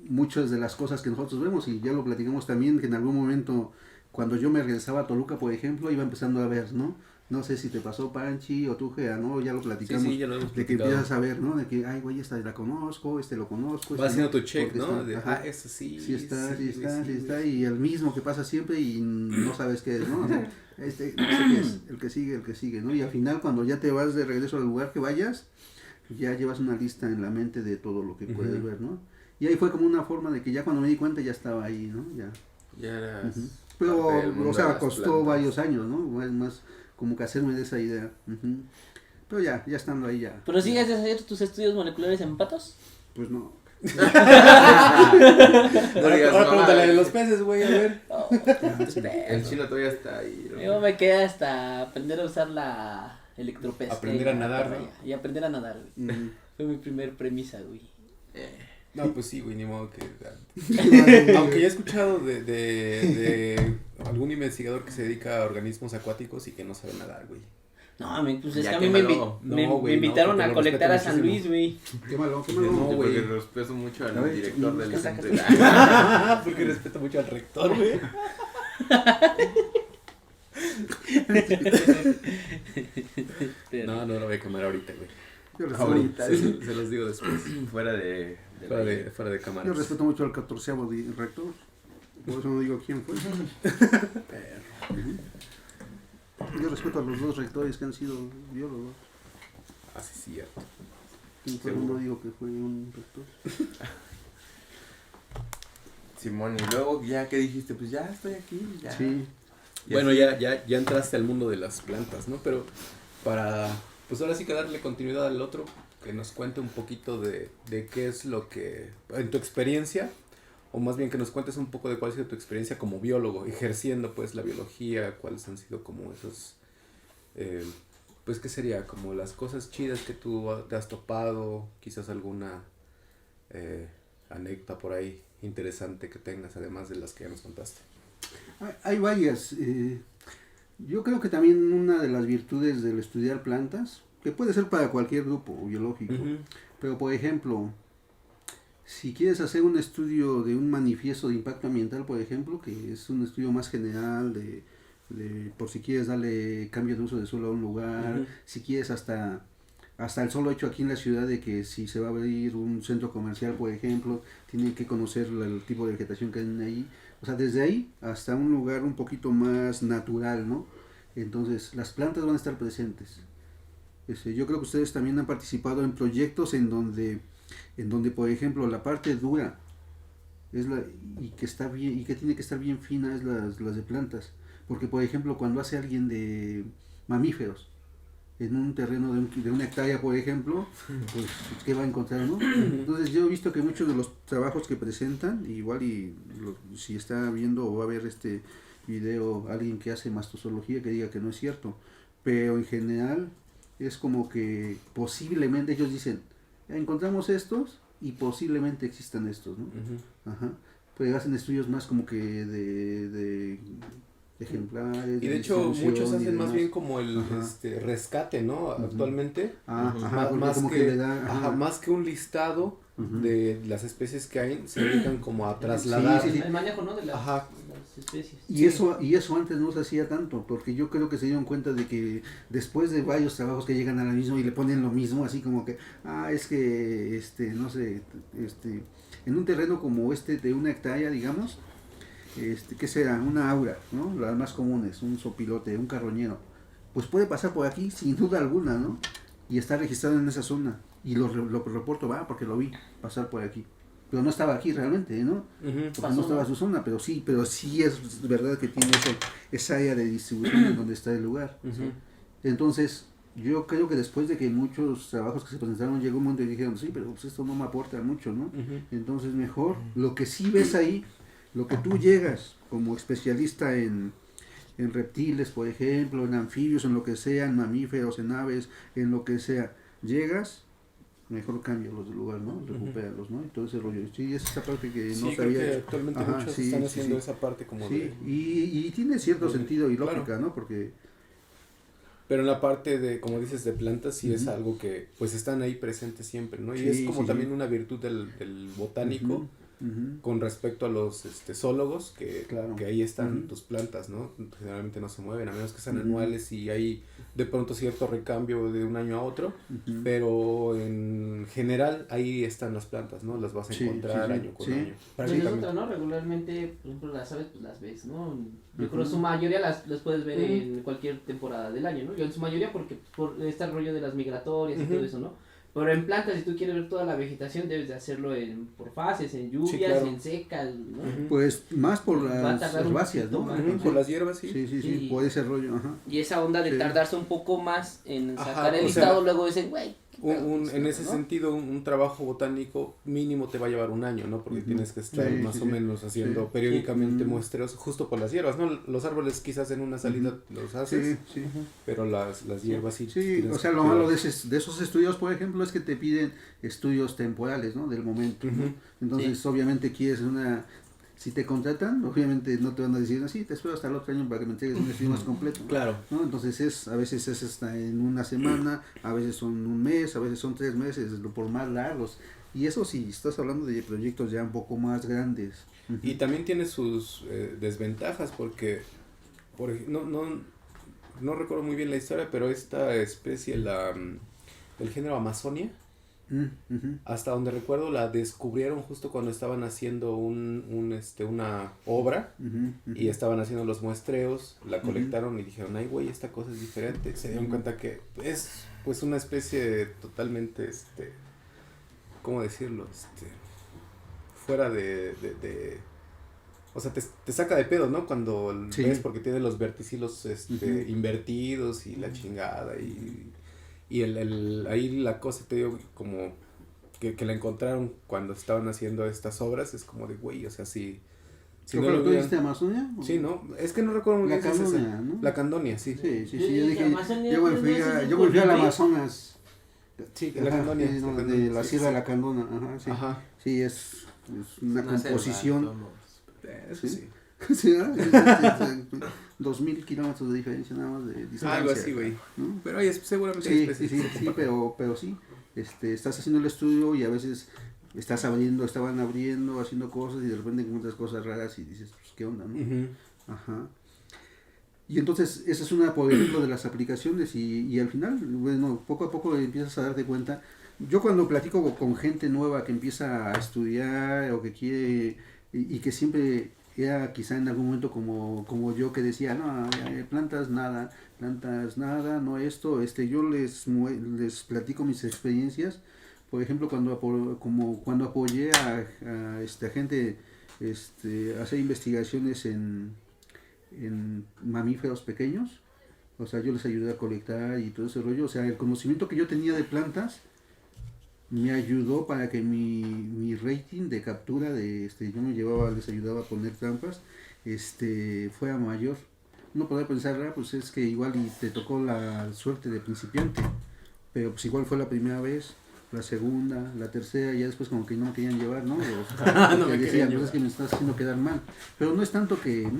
muchas de las cosas que nosotros vemos, y ya lo platicamos también, que en algún momento, cuando yo me regresaba a Toluca, por ejemplo, iba empezando a ver, ¿no? No sé si te pasó, Panchi, o tú, Gea, ¿no? Ya lo platicamos. Sí, ya lo hemos de que platicado. empiezas a ver, ¿no? De que, ay, güey, esta la conozco, lo conozco. Vas haciendo tu check, porque ¿no? está- De, ajá. eso sí. Sí está, güey. y el mismo que pasa siempre y no sabes qué es, ¿no? O sea, no sé qué es, el que sigue, ¿no? Y al final cuando ya te vas de regreso al lugar que vayas, ya llevas una lista en la mente de todo lo que puedes ver, ¿no? Y ahí fue como una forma de que ya cuando me di cuenta ya estaba ahí, ¿no? Ya. Ya eras Pero, parte del mundo o de sea, las costó plantas. varios años, ¿no? Es más como que hacerme de esa idea. Pero ya estando ahí ya. ¿Pero sigues de hacer tus estudios moleculares en patos? Pues no. Ahora pregúntale de los peces, güey, a ver. Oh, El chino todavía está ahí, ¿no? Yo me quedé hasta aprender a usar la electropesca. Aprender a nadar, ¿no? Y aprender a nadar, güey. Fue mi primer premisa, güey. No, pues sí, güey, ni modo que... Aunque ya he escuchado de algún investigador que se dedica a organismos acuáticos y que no sabe nadar, güey. No, pues es Ya que a mí me quémalo. No, invitaron porque a lo colectar a respeto San muchísimo. Luis, güey. Quémalo. No, Yo güey. porque respeto mucho A al ver, director del saca. centro. Porque respeto mucho al rector, güey. Pero- No lo voy a quemar ahorita, güey. Yo respeto, Ahorita, Se los digo después. fuera de Fuera de cámara. yo respeto mucho al 14º rector. Por eso no digo quién fue. Yo respeto a los dos rectores que han sido biólogos. Así es cierto. Entonces no digo que fue un rector. Simón, y luego ya que dijiste, pues ya estoy aquí, ya. Sí. Y Bueno, así- ya entraste al mundo de las plantas, ¿no? Pero para, pues ahora sí que darle continuidad al otro, que nos cuente un poquito de qué es lo que, en tu experiencia, o más bien que nos cuentes un poco de cuál ha sido tu experiencia como biólogo, ejerciendo pues la biología, cuáles han sido como esos, pues qué sería, como las cosas chidas que tú te has topado, quizás alguna anécdota por ahí interesante que tengas, además de las que ya nos contaste. Hay varias. Yo creo que también una de las virtudes del estudiar plantas, que puede ser para cualquier grupo biológico, pero por ejemplo, si quieres hacer un estudio de un manifiesto de impacto ambiental, por ejemplo, que es un estudio más general de por si quieres darle cambio de uso de suelo a un lugar, si quieres hasta hasta el solo hecho aquí en la ciudad de que si se va a abrir un centro comercial, por ejemplo, tienen que conocer el tipo de vegetación que hay ahí. O sea, desde ahí hasta un lugar un poquito más natural, ¿no? Entonces, las plantas van a estar presentes. Yo creo que ustedes también han participado en proyectos en donde por ejemplo, la parte dura y que está bien y que tiene que estar bien fina es las de plantas. Porque, por ejemplo, cuando hace alguien de mamíferos, en un terreno de una hectárea, por ejemplo, pues, ¿qué va a encontrar, no? Entonces, yo he visto que muchos de los trabajos que presentan, igual si está viendo o va a ver este video alguien que hace mastozoología, que diga que no es cierto, pero en general es como que posiblemente ellos dicen, encontramos estos y posiblemente existan estos, ¿no? Ajá. Pues hacen estudios más como que de ejemplares. Y de hecho muchos hacen más bien como el Ajá. rescate, ¿no? Actualmente. Ajá, Más como que le da, ajá. más que un listado Ujú. de las especies que hay, se dedican como a trasladar. Sí, sí. El manejo, ¿no? De Ajá. las especies. Y eso antes no se hacía tanto, porque yo creo que se dieron cuenta de que después de varios trabajos que llegan a la misma y le ponen lo mismo, así como que, es que, no sé, en un terreno como de una hectárea, digamos, ¿qué será? Una aura, ¿no? Las más comunes, un sopilote, un carroñero, pues puede pasar por aquí sin duda alguna, ¿no? Y está registrado en esa zona, y lo reporto, porque lo vi pasar por aquí. Pero no estaba aquí realmente, ¿no? Porque no estaba su zona, pero sí es verdad que tiene esa área de distribución en donde está el lugar. Entonces, yo creo que después de que muchos trabajos que se presentaron, llegó un momento y dijeron, sí, pero pues esto no me aporta mucho, ¿no? Entonces, mejor, lo que sí ves ahí, lo que tú llegas como especialista en reptiles, por ejemplo, en anfibios, en lo que sea, en mamíferos, en aves, en lo que sea, llegas, mejor cámbialos de lugar, ¿no? Recupéralos, ¿no? Y todo ese rollo. Sí, es esa parte que no Sí, sabía. creo que actualmente muchos están haciendo esa parte como sí, de... y tiene cierto sentido y lógica, claro. ¿no? Porque... Pero en la parte de, como dices, de plantas, sí es Ujú. algo que pues están ahí presentes siempre, ¿no? Y Sí, es como sí, también sí. una virtud del botánico. Ujú. Con respecto a los zoólogos, Claro. que ahí están Ujú. tus plantas, ¿no? Generalmente no se mueven, a menos que sean Ujú. anuales y hay de pronto cierto recambio de un año a otro, Ujú. pero en general ahí están las plantas, ¿no? Las vas a Sí, encontrar sí, sí. año con Sí. año. Pues es Prácticamente. otra, ¿no? Regularmente, por ejemplo, las aves, pues las ves, ¿no? Yo Ujú. creo que su mayoría las puedes ver Ujú. en cualquier temporada del año, ¿no? Yo en su mayoría porque por este rollo de las migratorias y Ujú. todo eso, ¿no? Pero en plantas, si tú quieres ver toda la vegetación, debes de hacerlo por fases, en lluvias, claro. en secas, ¿no? Ujú. Pues más por Va a las tardar un herbáceas, ¿no? poquito más. Ujú, Ajá. por las hierbas, sí. Sí, Sí. por ese rollo, ajá. Y esa onda de Sí. tardarse un poco más en Ajá, sacar el o sea, listado, luego dicen, güey. En ese ¿no? sentido, un trabajo botánico mínimo te va a llevar un año, ¿no? Porque Ujú. tienes que estar Sí, más sí, o sí. menos haciendo Sí. periódicamente Ujú. muestreos justo por las hierbas, ¿no? Los árboles quizás en una salida los haces, Sí, sí. pero las hierbas sí. Sí, tienes o sea, que lo cuidar. malo de esos estudios, por ejemplo, es que te piden estudios temporales, ¿no? Del momento, ¿no? Ujú. Entonces, obviamente quieres si te contratan, obviamente no te van a decir, así, te espero hasta el otro año para que me entregues un estudio más completo, ¿no? Claro. ¿No? Entonces, a veces es hasta en una semana, a veces son un mes, a veces son 3 meses, por más largos. Y eso sí, estás hablando de proyectos ya un poco más grandes. Y también tiene sus desventajas porque, no recuerdo muy bien la historia, pero esta especie, el género Amazonia, Ujú. hasta donde recuerdo la descubrieron justo cuando estaban haciendo una obra Ujú. y estaban haciendo los muestreos, la Ujú. colectaron y dijeron, ay güey, esta cosa es diferente. Se dieron cuenta que es pues una especie totalmente, ¿cómo decirlo? Fuera de o sea, te saca de pedo, ¿no? Cuando Sí. ves porque tiene los verticilos Ujú. invertidos y la chingada y ahí la cosa, te digo, como que la encontraron cuando estaban haciendo estas obras, es como de, güey, o sea, si ¿Qué no fue lo lo que hubieran... dijiste, Amazonia? Sí, ¿no? Es que no recuerdo muy La bien si es ese. Candonia, ¿no? La Candonia, sí. Sí, sí, Yo sí, yo dije, dije, Amazonia, yo me ¿no fui es ese yo me fui al colibrí? Amazonas. Sí, Ajá, la Candonia. sí, no, la de Candonia, la sí, Sierra sí. de la Candona, ajá, sí. Ajá. Sí, es una composición. Eso Sí. sí. Sí, ¿verdad? 2000 kilómetros de diferencia nada más de distancia. Algo así, güey. ¿no? Pero hay, seguramente hay Sí, especies sí, que sí, se sí, comparan. pero sí, estás haciendo el estudio y a veces estaban abriendo, haciendo cosas y de repente encuentras cosas raras y dices, pues, ¿qué onda, no? Ujú. Ajá. Y entonces, esa es una, por ejemplo, de las aplicaciones y al final, bueno, poco a poco empiezas a darte cuenta. Yo cuando platico con gente nueva que empieza a estudiar o que quiere y que siempre era quizá en algún momento como yo que decía, no, plantas nada, no esto, yo les platico mis experiencias. Por ejemplo, cuando apoyé a gente a hacer investigaciones en mamíferos pequeños, o sea, yo les ayudé a colectar y todo ese rollo, o sea, el conocimiento que yo tenía de plantas me ayudó para que mi rating de captura yo les ayudaba a poner trampas, fuera mayor. Uno podría pensar, pues es que igual y te tocó la suerte de principiante, pero pues igual fue la primera vez, la segunda, la tercera, ya después como que no me querían llevar, ¿no? No me decían, querían pues es que llevar. me estás haciendo quedar mal. Pero no es tanto que,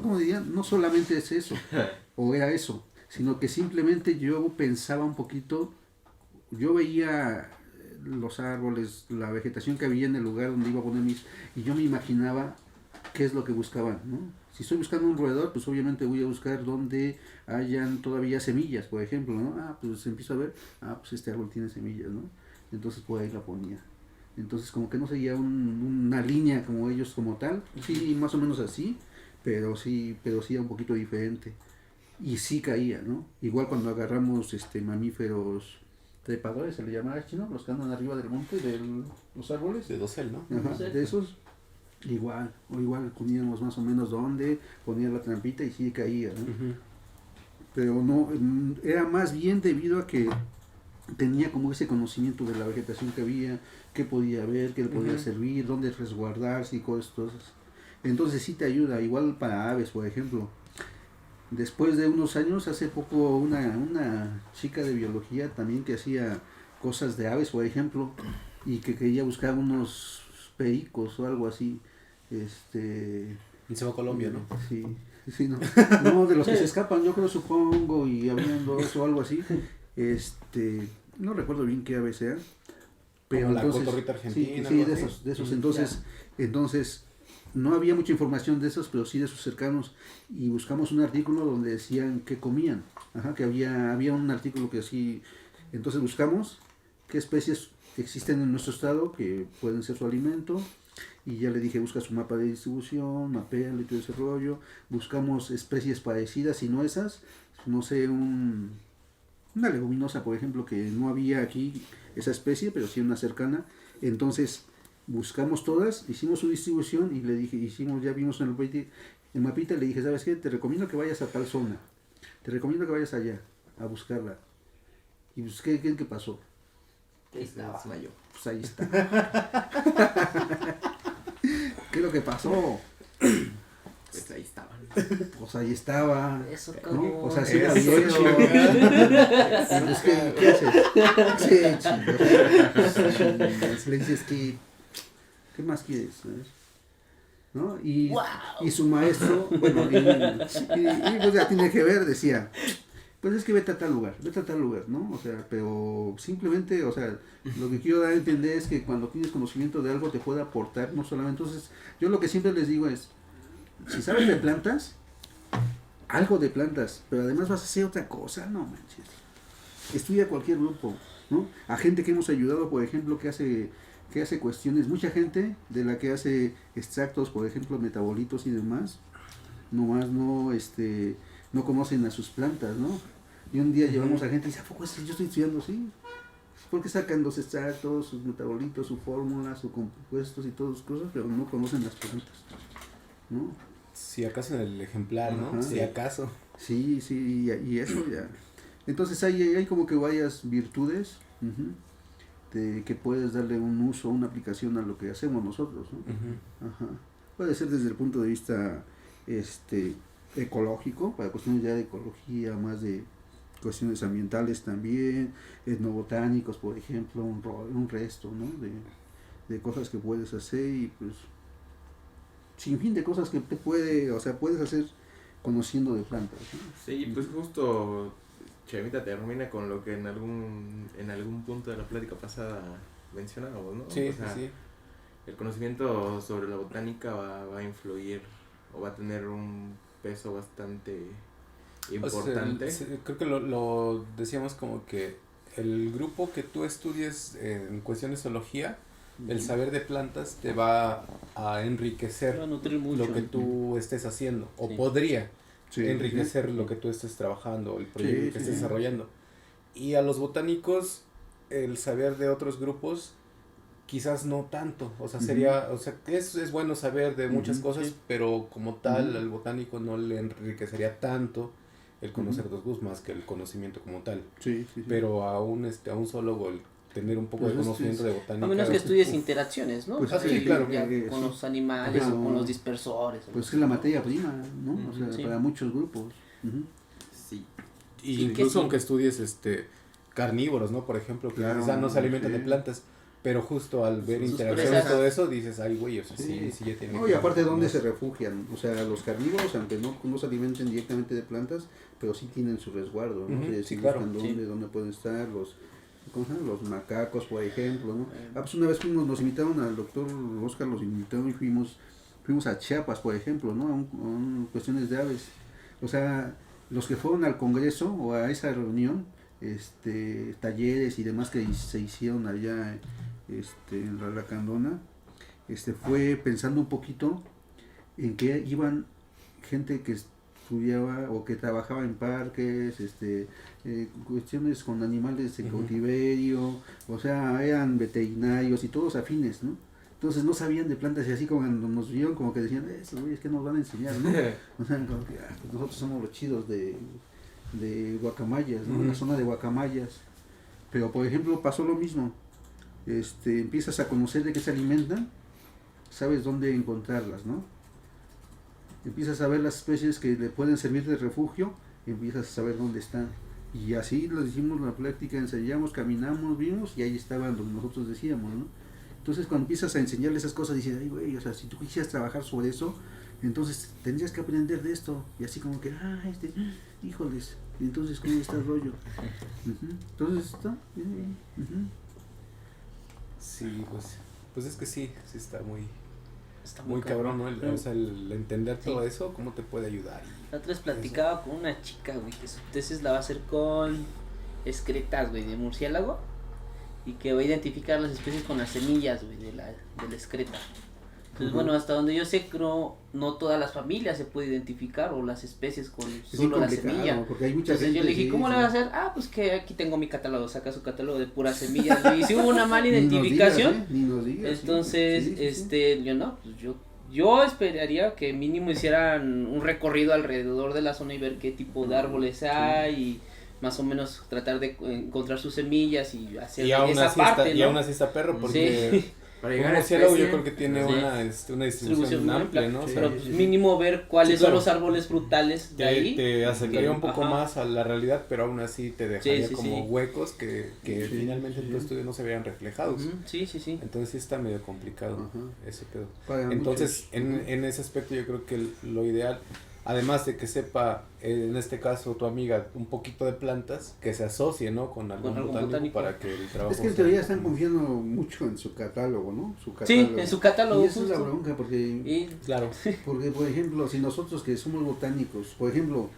¿cómo diría? No solamente es eso, o era eso, sino que simplemente yo pensaba un poquito, yo veía los árboles, la vegetación que había en el lugar donde iba a poner y yo me imaginaba qué es lo que buscaban, ¿no? Si estoy buscando un roedor, pues obviamente voy a buscar donde hayan todavía semillas, por ejemplo, ¿no? Pues empiezo a ver, pues este árbol tiene semillas, ¿no? Entonces por ahí la ponía. Entonces como que no seguía una línea como ellos como tal, sí, más o menos así, pero sí era un poquito diferente. Y sí caía, ¿no? Igual cuando agarramos mamíferos trepadores, se le llama chino, los que andan arriba del monte, de los árboles. De dosel, ¿no? Ajá, de esos, igual poníamos más o menos dónde, ponía la trampita y sí caía, ¿no? Uh-huh. Pero no, era más bien debido a que tenía como ese conocimiento de la vegetación que había, qué podía ver, qué le podía servir, dónde resguardarse y cosas. Entonces sí te ayuda, igual para aves, por ejemplo. Después de unos años, hace poco una chica de biología también que hacía cosas de aves, por ejemplo, y que quería buscar unos pericos o algo así. En Seba, Colombia, ¿no? Sí, no. No, de los que se escapan, yo creo, supongo, y habían dos o algo así. No recuerdo bien qué ave sea. Pero como entonces, la cotorrita argentina. sí, algo de así. esos. Entonces, no había mucha información de esos, pero sí de sus cercanos. Y buscamos un artículo donde decían qué comían. Ajá, que había un artículo que así. Entonces buscamos qué especies existen en nuestro estado que pueden ser su alimento. Y ya le dije, busca su mapa de distribución, mapéalo y todo ese rollo. Buscamos especies parecidas y no esas. No sé, una leguminosa, por ejemplo, que no había aquí esa especie, pero sí una cercana. Entonces buscamos todas, hicimos su distribución y le dije, ya vimos en el mapita, le dije, ¿sabes qué? Te recomiendo que vayas a tal zona, te recomiendo que vayas allá a buscarla. Y pues, ¿qué pasó? Ahí estaba. Pues ahí está. ¿Qué es lo que pasó? Pues ahí estaban. Pues ahí estaba. Eso, ¿no? como. O sea, sí la Eso, vieron. Pues, ¿qué haces? Sí, chingas. Le dices que, ¿qué más quieres? ¿No? Y su maestro, bueno, y pues ya tiene que ver, decía, pues es que vete a tal lugar, ¿no? O sea, pero simplemente, o sea, lo que quiero dar a entender es que cuando tienes conocimiento de algo te puede aportar, no solamente, entonces, yo lo que siempre les digo es, si sabes de plantas, algo de plantas, pero además vas a hacer otra cosa, no manches. Estudia cualquier grupo, ¿no? A gente que hemos ayudado, por ejemplo, que hace cuestiones, mucha gente de la que hace extractos, por ejemplo, metabolitos y demás, nomás no conocen a sus plantas, ¿no? Y un día llevamos a gente y dice, ¿a poco yo estoy estudiando así? Porque sacan los extractos, sus metabolitos, su fórmula, sus compuestos y todas sus cosas, pero no conocen las plantas, ¿no? Si acaso en el ejemplar, ¿no? Ajá. Si acaso. Sí, y eso ya. Entonces hay como que varias virtudes de que puedes darle un uso, una aplicación a lo que hacemos nosotros, ¿no? Uh-huh. Ajá. Puede ser desde el punto de vista ecológico, para cuestiones ya de ecología, más de cuestiones ambientales también, etnobotánicos, por ejemplo, un resto, ¿no? de cosas que puedes hacer y pues sin fin de cosas que puedes hacer conociendo de plantas, ¿no? Sí, pues justo Chemita termina con lo que en algún punto de la plática pasada mencionábamos, ¿no? Sí, o sea, sí. El conocimiento sobre la botánica va a influir o va a tener un peso bastante O sea, importante. creo que lo decíamos como que el grupo que tú estudies en cuestión de zoología, el saber de plantas te va a enriquecer Va a nutrir mucho. lo que tú estés haciendo, o Sí. podría Sí, enriquecer lo que tú estés trabajando, el proyecto Sí, que sí, estés sí. desarrollando. Y a los botánicos, el saber de otros grupos, quizás no tanto, o sea, sería, o sea, es bueno saber de muchas Ujú, cosas, sí. pero como tal, Ujú. al botánico no le enriquecería tanto el conocer dos grupos más que el conocimiento como tal. Sí, sí, sí. Pero a un zoólogo el tener un poco Pues de es que conocimiento de botánica. A menos que estudies uf, interacciones, ¿no? Pues O sea, sí, claro. ya Sí. con los animales Pero- o con los dispersores. Pues es la materia prima, ¿no? O sea, Sí. para muchos grupos. Ujú. Sí. y Sí, incluso que sí. aunque estudies carnívoros, ¿no? Por ejemplo, que Claro, quizás no se alimentan sí. de plantas, pero justo al ver Sus interacciones presas. todo eso dices, ay güey, o sea, sí, Sí. sí ya tiene No, que y aparte, ver ¿dónde más. se refugian? O sea, los carnívoros, aunque no se alimenten directamente de plantas, pero sí tienen su resguardo, ¿no? Ujú, O sea, sí, sí claro. buscan Sí. dónde pueden estar ¿cómo se llama? Los macacos, por ejemplo, ¿no? Eh. Pues una vez nos invitaron al doctor Oscar, los invitaron y fuimos a Chiapas, por ejemplo, ¿no? A cuestiones de aves. O sea, los que fueron al congreso o a esa reunión, talleres y demás que se hicieron allá en la Lacandona, fue pensando un poquito en que iban gente que estudiaba o que trabajaba en parques, cuestiones con animales en Ujú. cautiverio, o sea, eran veterinarios y todos afines, ¿no? Entonces no sabían de plantas y así como cuando nos vieron como que decían, esos güeyes que nos van a enseñar, ¿no? O sea, como que pues nosotros somos los chidos de guacamayas, ¿no? Ujú. La zona de guacamayas. Pero por ejemplo pasó lo mismo. Empiezas a conocer de qué se alimentan, sabes dónde encontrarlas, ¿no? Empiezas a ver las especies que le pueden servir de refugio, empiezas a saber dónde están. Y así lo hicimos la práctica, ensayamos, caminamos, vimos y ahí estaban donde nosotros decíamos, ¿no? Entonces cuando empiezas a enseñarle esas cosas dices, ay güey, o sea, si tú quisieras trabajar sobre eso, entonces tendrías que aprender de esto. Y así como que, híjoles, y entonces ¿cómo está el rollo? Ujú. Entonces está, ujú. Sí, pues es que sí está muy Está muy cabrón, ¿no? Pero O sea, el entender Sí. todo eso, cómo te puede ayudar. la otra vez platicaba con una chica, güey, que su tesis la va a hacer con excretas, güey, de murciélago. Y que va a identificar las especies con las semillas, güey, de la excreta. Entonces, Ujú. bueno, hasta donde yo sé, creo, no todas las familias se puede identificar o las especies con Es solo la complicado, semilla. porque hay mucha Entonces gente yo le dije, sí, ¿cómo le sí. vas a hacer? Ah, pues que aquí tengo mi catálogo, saca su catálogo de puras semillas. güey. Y si hubo una mala Ni nos identificación, digas, ni nos digas, sí. entonces, Sí, sí, sí. yo no, pues yo esperaría que mínimo hicieran un recorrido alrededor de la zona y ver qué tipo de árboles hay y más o menos tratar de encontrar sus semillas y hacer Y aún esa así parte, está, ¿no? y aún así está perro porque Sí. Para un llegar a murciélago yo especie, creo que tiene Sí. una distribución muy amplia, amplia, ¿no? O sea, pero Sí, pues, sí, sí. mínimo ver cuáles Sí, claro. son los árboles frutales de ahí. te acercaría un poco Ajá. más a la realidad, pero aún así te dejaría sí, como sí. huecos que Sí, finalmente en tu sí. estudio no se vean reflejados. Ujú, sí, sí, sí. Entonces sí está medio complicado Ajá. ese pedo. Para Entonces, muchos, en ese aspecto yo creo que lo ideal, además de que sepa, en este caso tu amiga, un poquito de plantas, que se asocie, ¿no? Con algún algún botánico, botánico. para que el trabajo es que en sea- teoría están confiando mucho en su catálogo, ¿no? Su Sí, catálogo. en su catálogo. Y esa es la justo. bronca, porque, Y Claro. por ejemplo, si nosotros que somos botánicos, por ejemplo,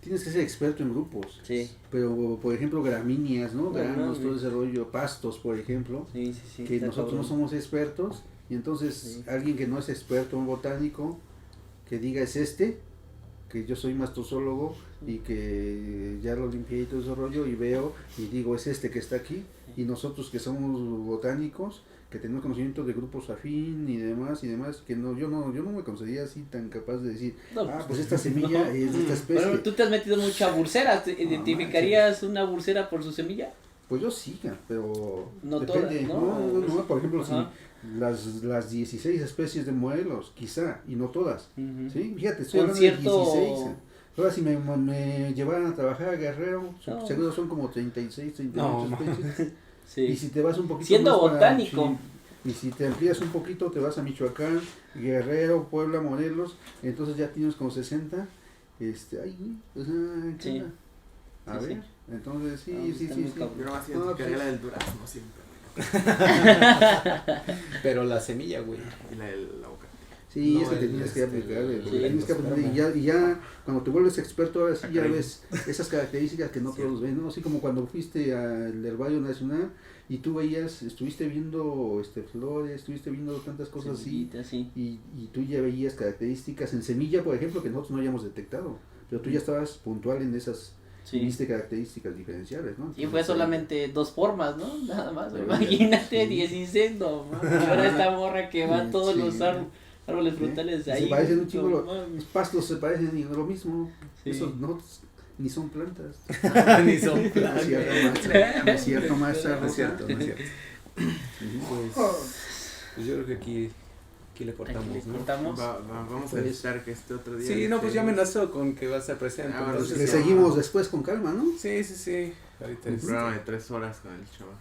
tienes que ser experto en grupos, sí, pero por ejemplo gramíneas, ¿no? Gramíneas. Granos, todo ese rollo, pastos, por ejemplo, sí, sí, sí. que está nosotros no cabrón. somos expertos, y entonces Sí. alguien que no es experto en botánico, que diga es que yo soy mastozólogo y que ya lo limpié y todo ese rollo y veo y digo es que está aquí, y nosotros que somos botánicos, que tenemos conocimiento de grupos afín y demás, que no, yo no me consideraría así tan capaz de decir, No, pues esta semilla no. es de esta especie. Bueno, tú te has metido mucho a burseras. ¿Te ¿Identificarías una bursera por su semilla? Pues yo sí, pero No depende. todas, ¿no? No, por ejemplo, Ajá. si las 16 especies de modelos, quizá, y no todas. Ujú. ¿Sí? Fíjate, estoy Con hablando cierto- de 16. Ahora si me llevaran a trabajar a Guerrero, No. seguro son como 36, 38 No, especies. Sí. Y si te vas un poquito Siendo más para botánico. Y si te amplías un poquito, te vas a Michoacán, Guerrero, Puebla, Morelos, entonces ya tienes como 60. ¿Qué Sí. onda? A Sí, ver, entonces No, sí. está muy cabrón. Yo nomás No, identificaría pues- la del durazno siempre. Pero la semilla, güey. Y la del aguacate. Sí, No, es que el, tenías que aplicar, el- tienes que aprender, y ya cuando te vuelves experto, ahora sí ya ves esas características que no Sí. todos ven, ¿no? Así como cuando fuiste al Herbario Nacional y tú veías, estuviste viendo flores, estuviste viendo tantas cosas así, Semillita, sí. y tú ya veías características en semilla, por ejemplo, que nosotros no habíamos detectado, pero tú ya estabas puntual en esas, Sí. viste características diferenciales, ¿no? Y fue Entonces, solamente 2 formas, ¿no? Nada más. Pero Imagínate, sí. 16, no mames. Y ahora esta morra que va a todos Sí. los árboles frutales Se ahí. parecen un no chingo, los mames. pastos se parecen y lo mismo, Sí. esos no, ni son plantas. Ni son No es plagas. cierto, maestra. No es cierto, maestra. No es cierto, no es cierto. Ujú. Pues yo creo que aquí le cortamos, Aquí le ¿no? cortamos. Vamos a Pues, necesitar que este otro día. Sí, no, pues ya amenazó con que va a estar presente. Ah, bueno, entonces Le sí, ya- seguimos después con calma, ¿no? Sí, sí, sí. Ahorita Un programa de 3 horas con el chaval.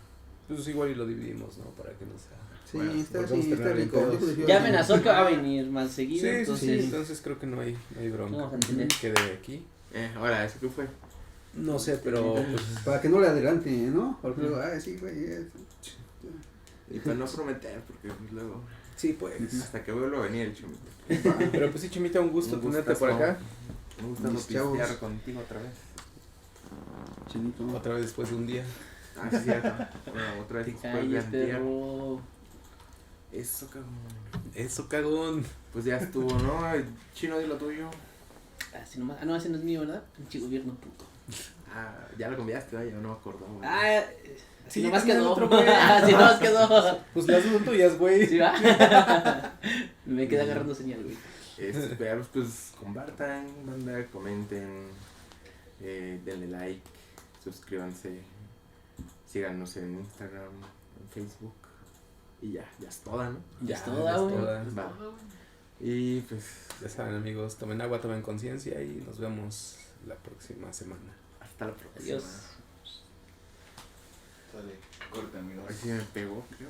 pues igual y lo dividimos, ¿no? Para que no sea. Sí, Bueno, está, pues vamos sí, a está tener rico. todos. Yo prefiero- Ya amenazó que va a venir más seguido. Sí, sí, entonces, sí. Entonces creo que no hay bronca. Vamos a tener. Quede aquí. Ahora, ¿eso qué fue? No sé, pero pues. Para que no le adelante, ¿no? Porque luego, sí, güey. Y para no prometer, porque pues, luego. Sí, pues. Hasta que vuelva a venir el chumito. Pero pues sí, Chimita, un gusto Un tenerte por gustazo. acá. Me gusta Mis chavos. pistear contigo otra vez. Chinito. Otra vez después de un día. Ah, sí, cierto. Bueno, otra vez Te después de calles, antier. perro. Eso, cabrón. Eso, cagón. Pues ya estuvo, ¿no? Chino, di lo tuyo. Así nomás. Ah, no, ese no es mío, ¿verdad? Pinche gobierno puto. Ah, ya lo cambiaste, vaya, no me acordaba. Ah, así Sí, nomás también quedó. otro, güey. Así nomás quedó. Pues las dos tuyas, güey. ¿Sí va? Me queda agarrando señal, güey. Pues compartan, banda, comenten, denle like, suscríbanse, síganos en Instagram, en Facebook y ya es toda, ¿no? Ya es Ya toda, es güey. toda. Va. Y pues Ya saben, amigos, tomen agua, tomen conciencia y nos vemos la próxima semana. hasta la próxima. Adiós. Sale, corta, amigos. Ahí sí me pegó, creo.